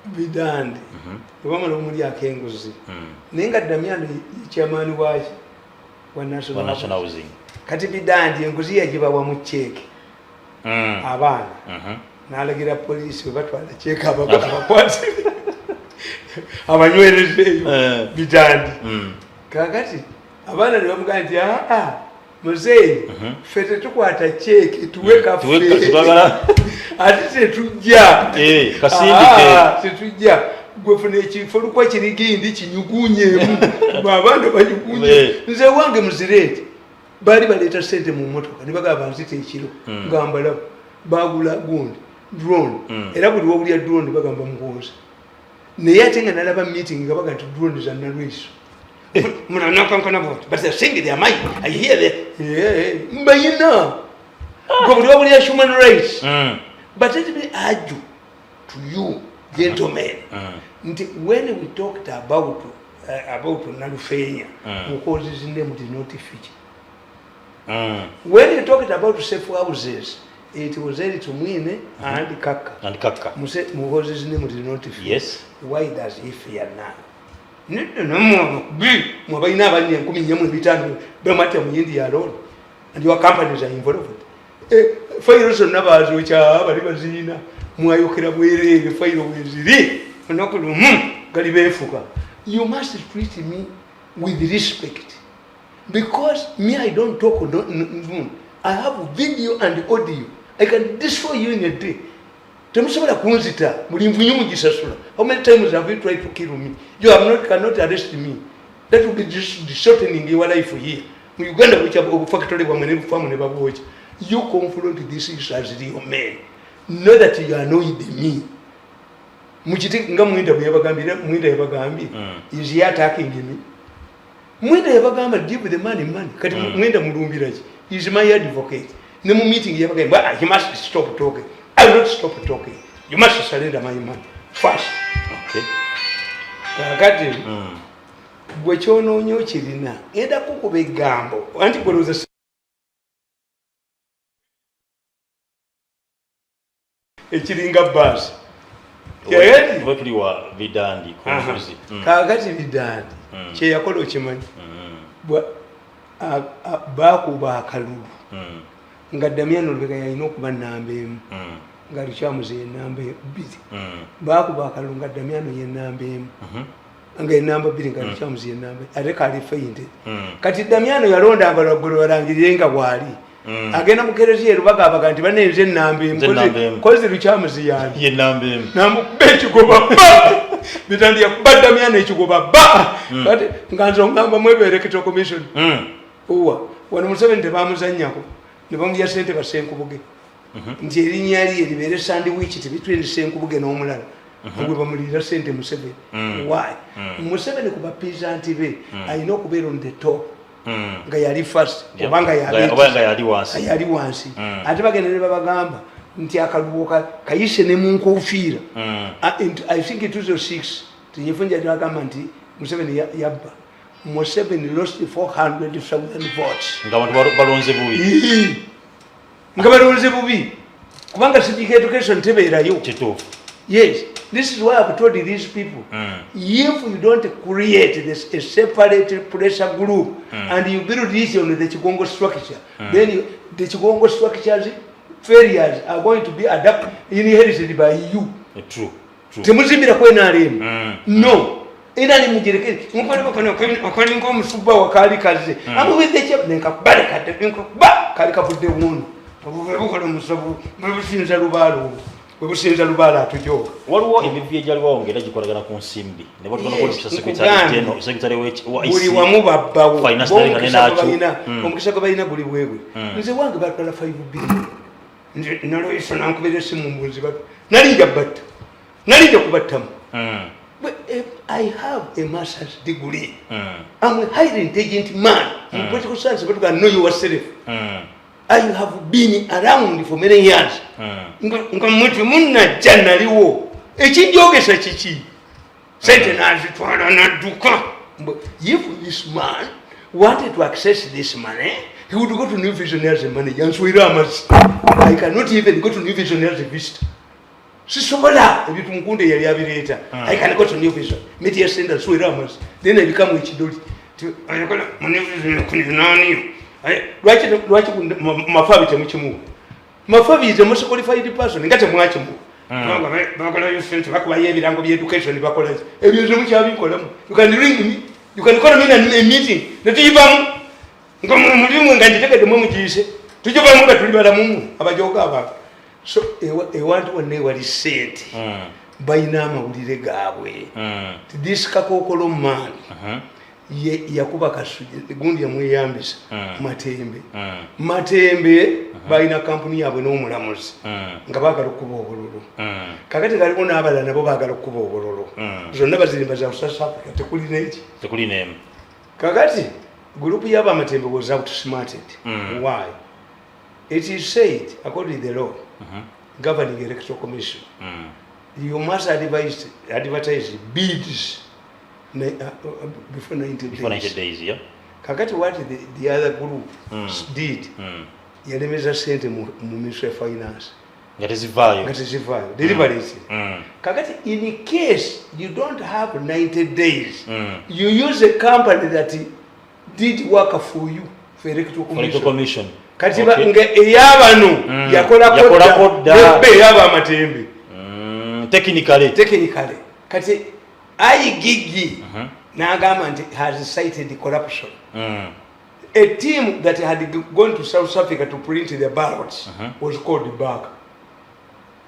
Bidandi wamala omuli akenguzi naye nga Damiano chairman wa National Housing. Kati Bidandi enguzi yagibawa mu cheeke abaana n'alagira poliisi bwe batwala cheeke abakwati abanywerezeeyo Bidandi. Kakati abaana ne bamugamba nti muzeeyi ffe tetukwata cheeke tuwe kaffe ate tetujja tetujja gwefuna ekifo lukwa kirigindi kinyugunyeemu abaana banyugunye nze wange muzireeti baali baleeta sente mu mmotoka ne bagamba nzita ekiro ngambalabu bagula gundi drone era buli wabulya drone bagamba mugonza naye ate nga nalaba meeting nga baga nti drone za Nalweso but they're saying their mind. I hear that. Mbayina. Gobuli human rights. But let me argue to you, gentlemen. When we talked about Nalufenya, because his name did not fit. When you talked about safe houses, it was ready to win and Kaka. Because his name did not fit. Yes. Why does he fear now? Mwabaina abali 15 bemate mu India alone and your companies are involved. Fairo zonna bazocha bali bazina mwayokera bwerere fairo weziri onokulu gali befuka. You must treat me with respect because me I don't talk. I have video and audio. I can destroy you in a day. Temusobola kunzita buli mvunyu mugisasula. How many times have you tried to kill me? You cannot arrest me. That will be shortening your life here. In Uganda, which have factory women farm never watch. You confront this issue as real men. Know that you annoyed me. Muchiti nga mwinda bwebagambira mwinda yabagambi is he attacking me? Mwinda yabagamba give the money. Kati mwinda mulumbira ki? He is my advocate. Ne mu meeting yabagamba he must stop talking. I will not stop talking. You must surrender my money first. Okay. Kakati gwe kyonoonyo kirina enda kukuba egambo anti gweroza ekiringa basi tuliwa Bidandi konfuzi. Kakati Bidandi kyeyakola okimanyi bakuba akalulu nga Damiano Lubega yalina okuba nnamba emu nga Lukyamuzi ye nnamba 2 bakuba akalulu nga Damiano ye nnamba emu nga ennamba 2 nga Lukyamuzi ye nnamba ate kali fainted. Kati Damiano yalonda abalagolo balangirire nga bwali agenda mu kereziya Lubagabaga nti banenze ennamba emu kozi Lukyamuzi ye nnamba emu namukuba ekigoba Bidandi yakuba Damiano ekigoba kati nga nze ongamba mwebereketa commission wano Museveni tebamuzannyako ne bamulya sente basenkubuge nti erinnya lye libeere sandwich tebitwende senkubuge n'omulala gwe bamulira sente Museveni. Why? Museveni ku bapiizanti be alina okubeera on the top nga yali first obanga yali wansi ate bagenda ne babagamba nti akalubo kayise ne mu nkofiira. I think it was 6 tinyefunja bagamba nti Museveni yabba. Museveni lost 400,000 votes. Nga abantu balonze bubi. Nga balonze bubi. Kubanga civic education tebeerayo. Kituufu. Yes, this is why I've told these people. If you don't create a separate pressure group and you build this on the Chigongo structure, then the Chigongo structures failures are going to be inherited by you. True. Temuzimira kwena alemu. No. Ina ni mujireke. Mwakani ngo msuba wakali kazi. Amu with the chap nenka bale kate nenka ba kali kavude wunu. Bukole musabu businza lubalo. Businza lubala atujoka. Waliwo emivye jali waongera gikolagana ku nsimbi. Ne batu banako ku secretary wa IC. Buli wamu babbawo. Finance director ne nacho. Omukisa ko balina buli bwewe. Nze wange batwala 5 billion. Nze nalo iso nankubere simu mbuzi batu. Nalinja batta. Nalinja kubattamu. But I have a master's degree. I'm a highly intelligent man. In political science, but you can know yourself. I have been around for many years. Nga mutu munna janaliwo. Ekinjogesa kiki. Sente nazitwala nadduka. If this man wanted to access this money, he would go to New Vision as a manager. I cannot even go to New Vision as a visitor. Sisobola ebitu mkunde yali abireta. I can go to New Vision. Media center Swiramas. Then I become Chidoli. I call New Vision nani. Lwaki mafabi temukimu. Mafabi is the most qualified person. Ngate mwachi mu. Bakola you sent bakuba yebirango bi education bakola. Ebyo mukyabikolamu. You can ring me. You can call me in a meeting. Netibamu. Ngomulimu nganditeke mu mujise. Tujibamu nga tulibala mu abajoga aba. So ewantu wanne wali sente. Bayina amawulire gaabwe. This kakokolo man. Yakuba kasuje gundi yamweyambisa matembe bayina kampuni yabwe n'omulamuzi nga baagala okuba obululu kakati galiko n'abala nabo baagala okuba obululu zonna bazirimba za South Africa tekuli n'emu kakati gurupu y'abamatembe was outsmarted. Why? It is said according to the law governing electoral commission you must advertise bids before 90 days, yeah. Kakati what the other group did, yalemeza sente mu Ministry of Finance. That is value. Delivery. Kakati in case you don't have 90 days, you use a company that did work for you for electoral commission. Kati nge eyabanu yakola kodda be yaba matembe. Technically. Kati Gigi Nagamant has cited corruption. A team that had gone to South Africa to print the ballots was called back.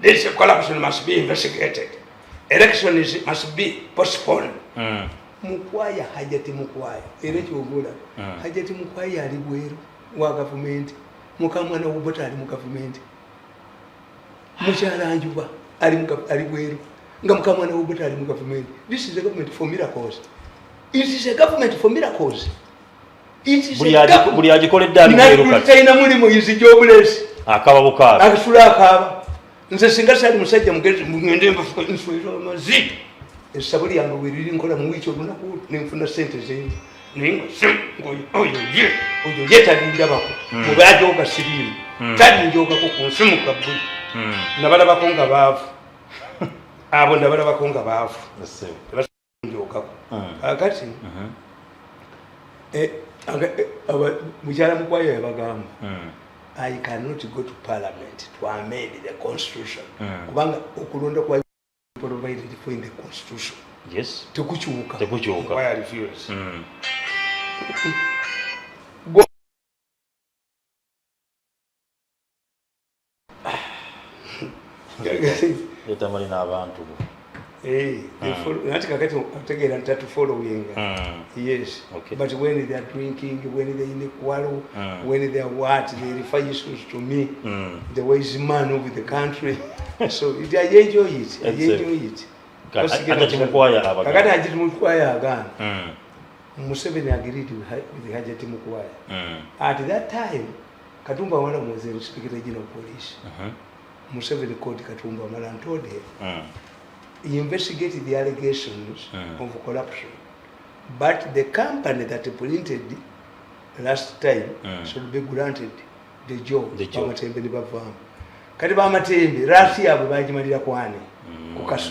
This corruption must be investigated. Elections must be postponed. Mukwaya hajati mukwaya. Erechi ogola. Hajati mukwaya ali bweru wa government. Mukamwana ubota ali mu government. Muchala anjuba ali bweru. Ngamkamwana ubota ali mu government. This is a government for miracles. It is a government for miracles. It is buli agikoledde ali bweru kati. Natutaina mulimo is jobless. Akaba bukaba. Akasula akaba. Nze singa sali musajja mugezi ngende mbafuka inswero mazito. Esabuli yange wiriri nkola mu wicho lunaku nenfuna sente zengi. Ningo oyo ye talinda bako. Mubajo gasirimu. Talinjoga ko kunsimu kabuli. Nabala bakonga bavu. Abo ndabala bakonga bavu. Nase. Njoga ko. Akati. Mujala mukwaya yabagamba. I cannot go to parliament to amend the constitution. Kubanga okulonda kwa provided for in the constitution. Yes. Tekuchuka. Why I refuse? Tamale n'abantu. Nati kakati otegera ntatu following. Yes. Okay. But when they are drinking, when they in the quarrel, when they are what, they refer issues to me, the wise man of the country. So I enjoy it. Kakati mukwaya abagana. Kakati mukwaya agana. Museveni agreed with Hajati Mukwaya. At that time, Katumba Wala was the Inspector General of Police. Museveni called Katumba Wala and told him he investigated the allegations of corruption. But the company that printed last time should be granted the job. Kati bamatembe rasi yabwe bagimalira kwane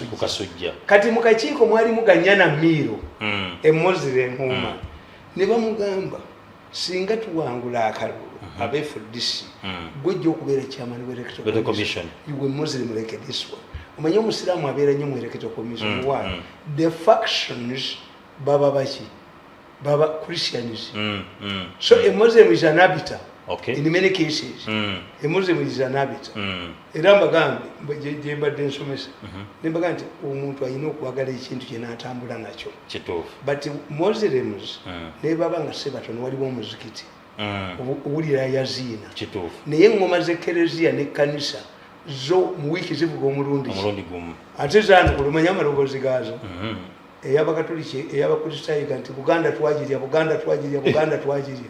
kukasujja kati mukakiiko mwali muganyana miro emozire nkuma ne bamugamba singa tuwangula akalulu abefudisi gujja okubeera chairman w'electoral commission yuwe muslim like this one omanye omusiraamu abeera nnyo mu electoral commission why the factions baba Christians so a Muslim is an arbiter. Okay. In many cases, a Muslim is an arbiter. Rambagambi, Jemba Densomesa, Nembaganti, Umuntu, I know Wagari into Yenatambula Nacho. But Muslims, Nebabanga Sebaton, what you want Muzikiti, Uri Yazina, Neyang Mazakerezia, Nekanisa, Zo Mwiki Zibu Murundi, Atizan, Rumanyama over Zigaza. Eyabakatuliki eyabakulisitayiga nti Buganda twajirya Buganda twajirya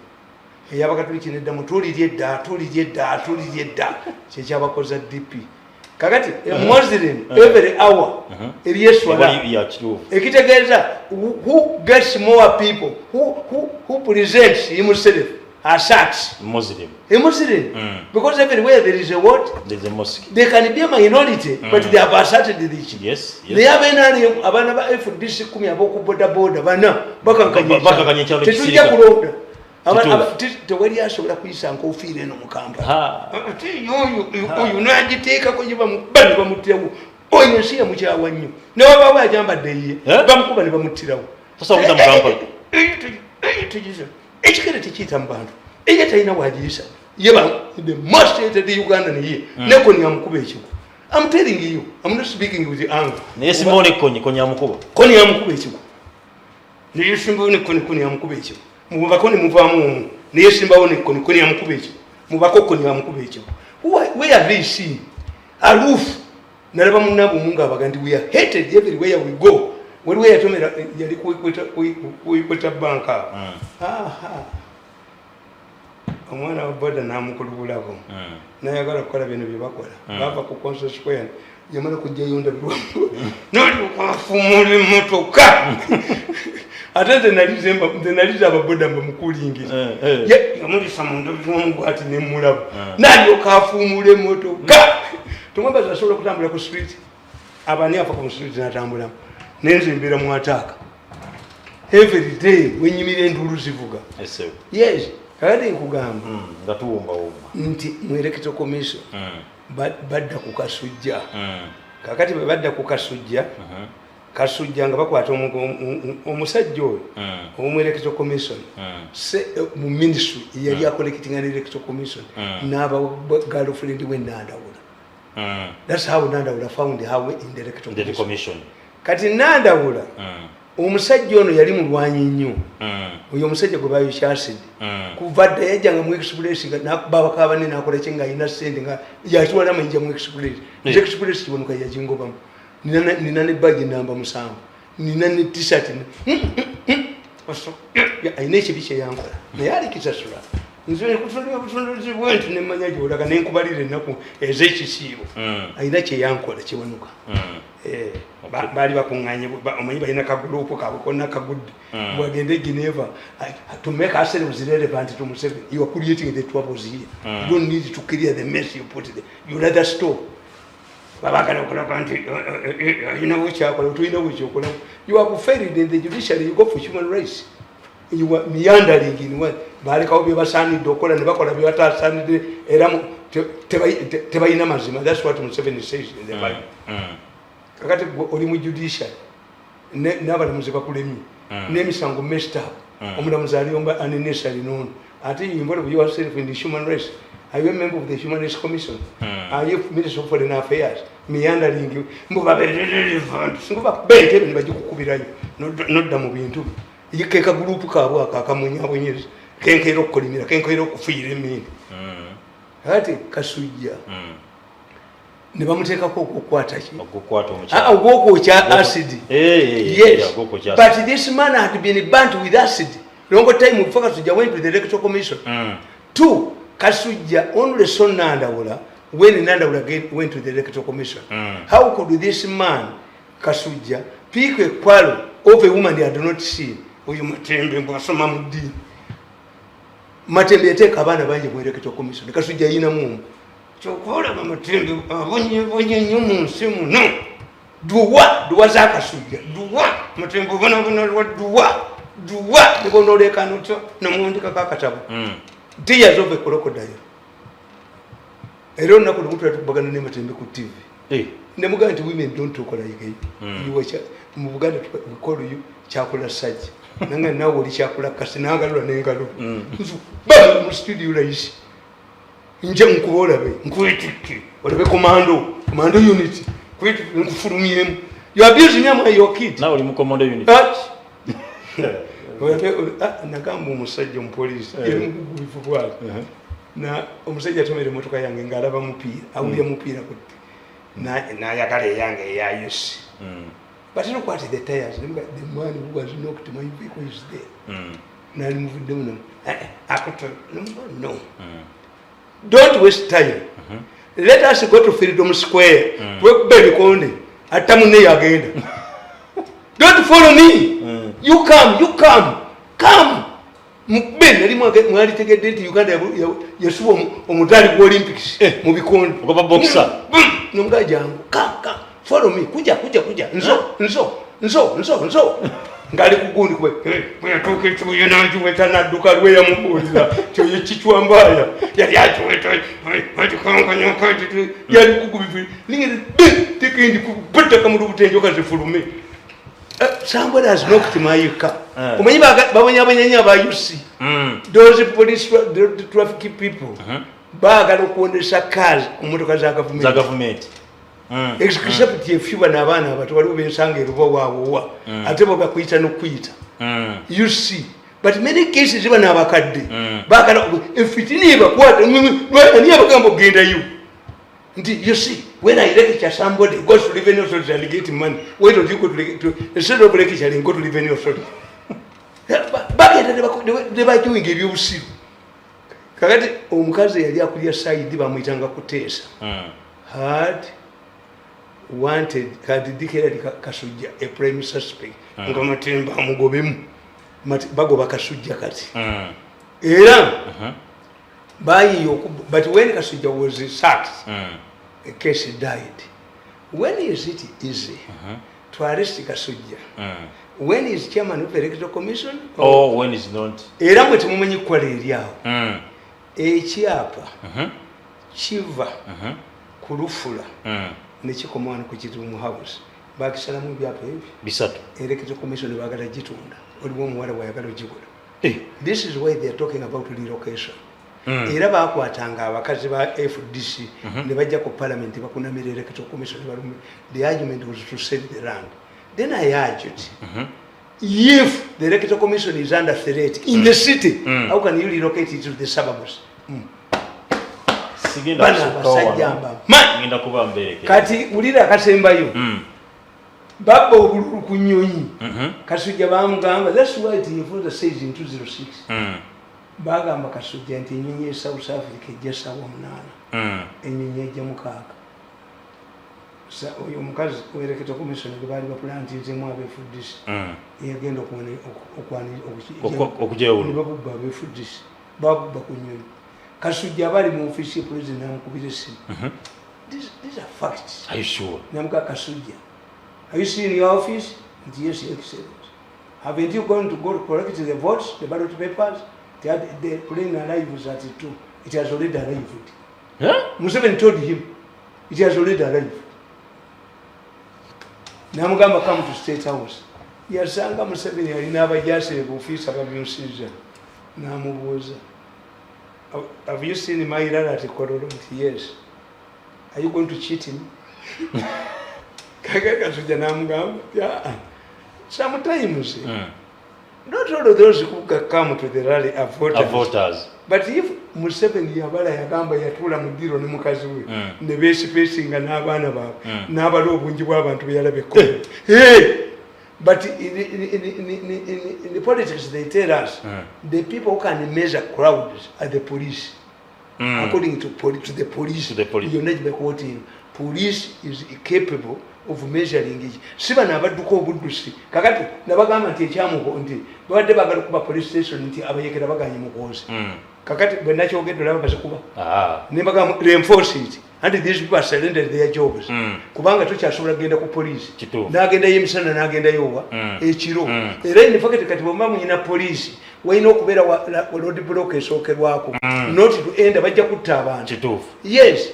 eyabakatuliki nedda mutulirye dda kyekyabakoza DP kakati Muslim every hour ebyeswala ekitegeeza who gets more people who presents himself as such Muslim because everywhere there is a what? There is a mosque. They can be a minority but they have asserted the issue. Yes. They have any abana ba FDC kumi aboko boda bana bakakanyisa tetujja kulonda tewali asobola kuyisa nkofiira eno mukamba oyo n'agiteeka ko gye bamubani bamutirawo oyo nsi yamukyawa nnyo newabaawo ajambadde ye bamukuba ne bamuttirawo ekikere tekiyita mu bantu eya talina bwagiyisa yeba the most hated Uganda niye neko ni amukuba ekiko. I'm telling you, I'm not speaking with the anger. Naye Simone koni amukuba ekiko naye simbone koni amukuba ekiko mubakoni muvaamu naye simbawone koni amukuba ekiko mubakoko amukuba ekiko. Where have they seen aloof nalaba munabo munga abagandi we are hated everywhere we go. When we are to yali kuikweta banka omwana wa boda namukulubulako nayagala kukola bino bye bakola bava ku Council Square yamala kujja yonda biwango nali kwafumula motoka ate naliza ababoda bamukulingira yamulisa munda biwango ati nemulaba nali okafumula motoka tumwamba zasobola kutambula ku street abani afa ku street natambula nenzimbira mu ataka every day wenyimira endulu zivuga. Yes. Kati nkugamba ngatuwomba nti mu electoral commission badda ku kasujja kakati bwe badda ku kasujja kasujja nga bakwata omusajja oyo omu electoral commission mu ministry yali acollecting an electoral commission n'aba girlfriend we Nandawula. That's how Nandawula found her way in the electoral commission. Kati Nandawula omusajja ono yali mulwanyi nnyo oyo omusajja gwe bayosya acid kuva dda yajjanga mu express babaka banene akola kye nga alina ssente nga yakiwala mayinja mu express express kibonuka yagingobamu nina ne baji namba 7 nina ne t-shirt ayina ekibi kyeyankola naye alikisasula nze kutondera butondozi bwenti nemanya gyolaga nenkubalira ennaku ez'ekisiibo ayina kyeyankola kibonuka. Bali bakunganye omanyi balina kagulupu kabwe konna kagudde bwagende Geneva to make ourselves relevant to Museveni. You are creating the troubles here. You don't need to clear the mess you put there. You rather stop. Babakana okola kanti you know which akola you are failed in the judiciary. You go for human rights. You are meandering in what balikawo bye basanidde okola ne bakola bye batasanidde era tebayina mazima. That's what Museveni says in the Bible. Kakati oli mu judiciary n'abalamuzi bakulemye n'emisango messed up omulamuzi aliyomba unnecessary nono ate you involve yourself in the human rights. Are you a member of the Human Rights Commission? Are you Minister of Foreign Affairs? Meandering mbuba relevant singoba bente ne bagikukubirayo nodda mu bintu yikeka group kaabwe akamunyaabonyezi kenkero okukolimira kenkero okufiira emindi ate kasujja ne bamuteekako okukwata ki ogwokwokya acid. Yes, but this man had been burnt with acid long time before Kasujja went to the electoral commission. 2, Kasujja only saw Nandawula when Nandawula went to the electoral commission. How could this man Kasujja pick a quarrel of a woman he had not seen? Oyo Matembe mbasoma mu dini. Matembe yateeka abaana bangi mu electoral commission. Kasujja yina mumu. Chokola Matembe abonye nnyo mu nsi muno. Duwa za Kasujja. Duwa Matembe duwa ndikondoleka noto namundika kakatabu. Tears of a crocodile. I don't know what to bagana ne Matembe ku TV. Nemuga nti women don't talk like you watch mu Buganda we call you chakula saji. Nanga nawo oli chakula kasi nangalwa n'engalo. Ba mu studio layisi. Nje nkubola be nkwetiki. Olabe commando unit. Kwetiki nkufulumyemu. You abuse your kid. Nawo oli mu commando unit. Nagamba omusajja omupoliisi yemugubivubwala na omusajja atomere emotoka yange ng'alaba mupiira awulya mupiira kutti n'ayagala eyange eyayosi. But look at the tires. The man who was knocked, my vehicle is there. Nali muvuddemu no. Don't waste time. Let us go to Freedom Square. Twekuba ebikonde attamunne yagenda. Don't follow me. You come. Mbe nali mwali tegedde nti Uganda yasuba omutali ku Olympics mu bikonde. Ogoba boxer. Nomuga jangu. Come. Follow me. Kuja. Nzo. Ngali kugundi kwe. Yatuuka ekibuye n'akiweta n'adduka lwe yamubuuliza. Kyoyo kichwa mbaya. Yali akiweta. Yali kugubivi. Ningeri tekindi kubutaka mu lubutenjoka zifulume. Somebody has knocked my car. Umanyi babanyabanyanya ba UC. Those police traffic people. Baagala okuwondesa cars ku motoka za government. Except if you and Havana, but what we sang in Rowa, at the Boba Quita no Quita. You see, but many cases even have a card. Back if it never what and never come against you. You see, when I lecture somebody goes to revenue authority and get money, why don't you go to instead of lecture and go to revenue authority? Back at the by doing give you see. Kakati omukazi yali akulya side bamuyitanga kuteesa. Had wanted kadidikira Kasujja a prime suspect nga Matembe amugobemu bagoba Kasujja kati era but when Kasujja was sacked a case died. When is it easy to arrest Kasujja? When is chairman of the electoral commission or when is not? Era mwe temumanyi kukola eryawo ekyapa kiva kulufula nekikoma wano ku Kituumu House bakisalamu ebyapa ebyo bisatu electoral commission baagala gitunda oliwo omuwala wayagala ogikola. This is why they are talking about relocation. Era baakwatanga abakazi ba FDC ne bajja ku parliament bakunamira electoral commission balume. The argument was to save the land. Then I argued, if the electoral commission is under threat in the city, how can you relocate it to the suburbs? Kati ulira kasembayo baba obululu ku nnyonyi Kasujja bamugamba. That's why the father says in 206 bagamba Kasujja nti ennyonyi South Africa ejja ssaawa 8 ennyonyi ejja 6. Oyo omukazi electoral commission gwe baali bapulantinzemu abeefudisi yagenda okujewulu babubba abeefudisi babubba ku nnyonyi. Kasujja bali mu office ya president namukubira essimu. These are facts. Are you sure? Namuka Kasujja, have you seen your office? Yes, excellent. Haven't you gone to collect the votes, the ballot papers? The plane arrives at 2. It has already arrived. Museveni told him it has already arrived. Namugamba come to State House. Yasanga Museveni alina abajjaase mu office ababyusiza. Namubuuza, have you seen my relative Kororo? Yes. Are you going to cheat him? Kasujja namugamba, yeah. Sometimes not all of those who come to the rally are voters. Voters. But if Museveni yabala yagamba yatula mu ddiro ne mukazi we ne beesipeesinga n'abaana baabwe n'abala obungi bw'abantu beyalabeko. But in the politics they tell us the people who can measure crowds are the police. According to the police, your police is capable of measuring it. Siba nabaduko obudusi kakati nabagamba nti ekyamuko nti badde bagala kuba police station nti abayekera baganye mukozi kakati bwe nakyogedde laba bazikuba ne bagamba reinforce it and these people surrendered their jobs kubanga tukyasobola kugenda ku police n'agenda yemisana n'agenda yowa ekiro era in fact kati bomba munyina police wayina okubeera road block esookerwako not to end bajja kutta abantu. Yes,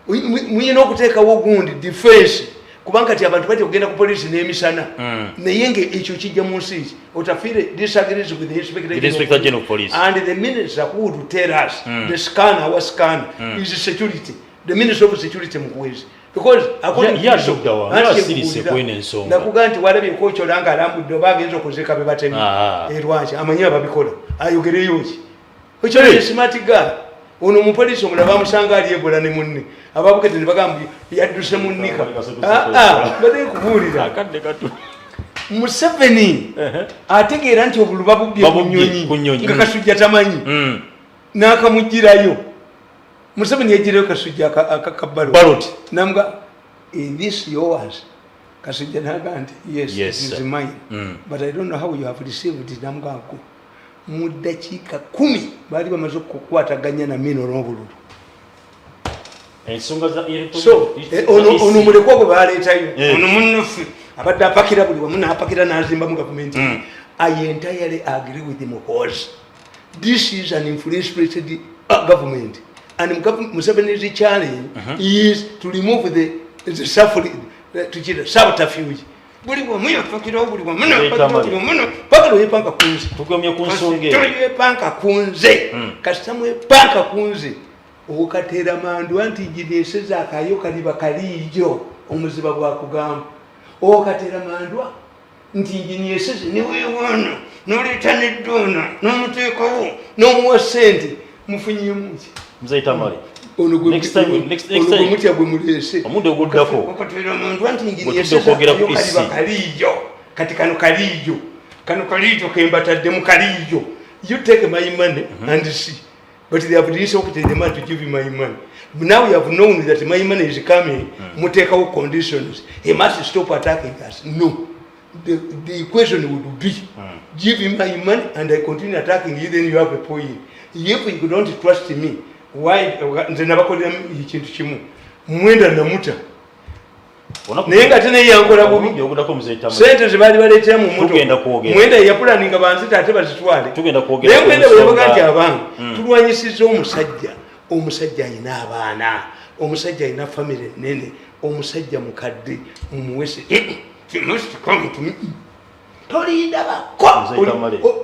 muyina okuteekawo gundi defense kubanga kati abantu bajja kugenda ku police n'emisana naye ekyo kijja mu nsi ki otafiire disagrees with the Inspector General of Police and the minister who would tell us the scan, our scan is security, the minister of security mukwezi because according to nakuga nti walabyeko okyolanga alambudde oba agenza okuzika be batemi erwaki amanyi ababikola ayogereyo ki okyole smart guy ono umupolisi omulaba amusanga ali ebola ne munne ababukete ne bagamba yadduse munnika bade kubuulira Museveni ategeera nti obulu babubye ku nnyonyi nga Kasujja tamanyi n'akamugirayo. Museveni yagirayo Kasujja akabaloti namuga this yours. Kasujja naga nti yes, it is mine but I don't know how you have received it. Namuga mu ddakiika 10 baali bamaze okukwataganya na mino n'obululu. So ono mulekwa gwe baleetayo ono munnafe abadde apakira buli wamu n'apakira n'azimba mu gavumenti. I entirely agree with him because this is an influence-based government and Museveni's challenge is to remove the subterfuge. Buli wamu yapakira buli wamu paka lwepanga kunze tukomye ku nsonga lwepanga kunze kasita mwepanga kunze okatera mandu anti jineseza akayo kaliba kalijo omuziba bwa kugamba okatera mandu nti jineseze ni wewana noleta nedona n'omuteekawo n'omuwa sente mufunye mungi Mzee Tamale. Next time mutya gwe mulese omude oguddako okatera mandu anti jineseze akayo kaliba kalijo kati kano kalijo kembatadde mu kalijo. You take my money and see. But they have decided the man to give you my money. Now you have known that my money is coming. Muteka conditions. He must stop attacking us. No. The equation would be give him my money and I continue attacking you, then you have a point. If you don't trust me, why the Navakolam Chintu Chimu? Mwenda Namuta. Nenga tene yankola bubi yogudako Mzee Tamale. Sente zibali baleetera mu moto. Tugenda kwogera. Mwenda yapula ninga banzita ate bazitwale. Tugenda kwogera. Mwenda bwe nti abantu tulwanyisiza omusajja ayina abaana, omusajja ayina family nene, omusajja mukadde mumuwese. You must come to me. Tolinda bako.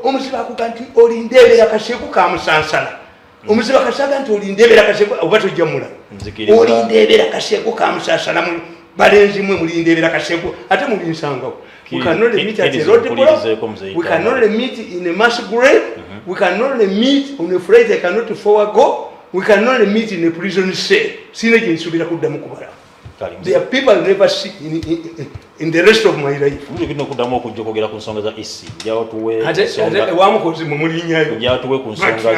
Omusiba akuganti olindebera kasheku ka musansala. Omusiba kasaga nti olindebera kasheku oba tojamula. Olindebera kasheku ka musansala mu balenzi mwe mulindebera kasheku ate mulinsangawo. We cannot meet at a road block. We cannot meet in a mass grave. We cannot meet on a flight I cannot forego. We cannot meet in a prison cell. Sine jinsubira kuddamu kubala. There are people I never see in the rest of my life. Muli kino kuddamu okujja kwogera ku nsonga za isi. Jawo tuwe ate wamukozi mu mulinyayo. Jawo tuwe ku nsonga za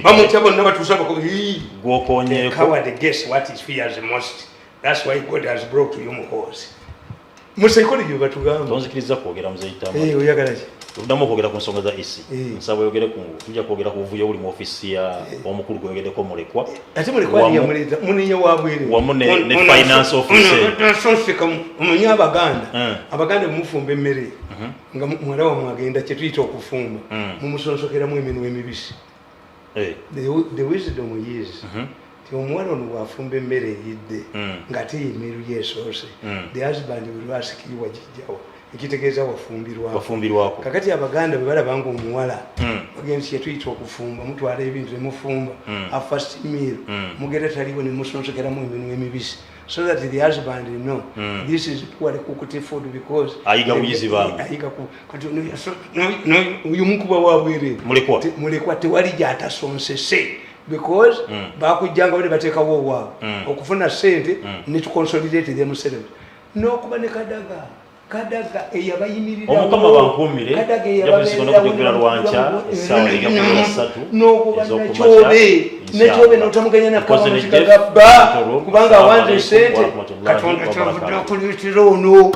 bamutya bonna batuusaba gwokonyeeko. Coward guess what is fears the most. That's why God has brought to you mukozi. Musaikoli gye batugamba. Tonzikiriza kwogera Mzee Tamale. Oyagala ki? Tuddamu okwogera ku nsonga za isi. Nsaba oyogere ku tujja kwogera ku buvuyo buli mu ofisi ya omukulu gweyogeddeko mulekwa. Ate mulekwa yamuleta munenya wabwere. Wamu ne finance officer. Omunya Abaganda mufumba emmere. Nga mwala wa mwagenda kye tuyita okufumba. Mumusonsokeramu eminwe emibisi. The wisdom is omuwala ono bw'afumba emmere eyidde ng'ate emiru yeesoose. The husband will ask you wagijjawo. ekitegeeza wafumbirwako kakati abaganda bwe balabanga omuwala bagenzi yetuyita okufumba mutwala ebintu nemufumba a first meal mugenda taliwo nemusonsokeramu eminwe emibisi so that the husband know this is poorly cooked food because ayiga buyizi bamwe uyu mukuba wabwere mulekwa tewali gyatasonsese because bakujjanga bali bateekawo owaabwe okufuna ssente ne tuconsolidate themselves n'okuba ne kadaga eyabayimirira omukama bankuumire yabulisigana okutegeera lwanca essaawa egakugira 3 nekyobe notamuganya nakabamukigagabba kubanga awanze ssente katonda kyavudde okuliitira ono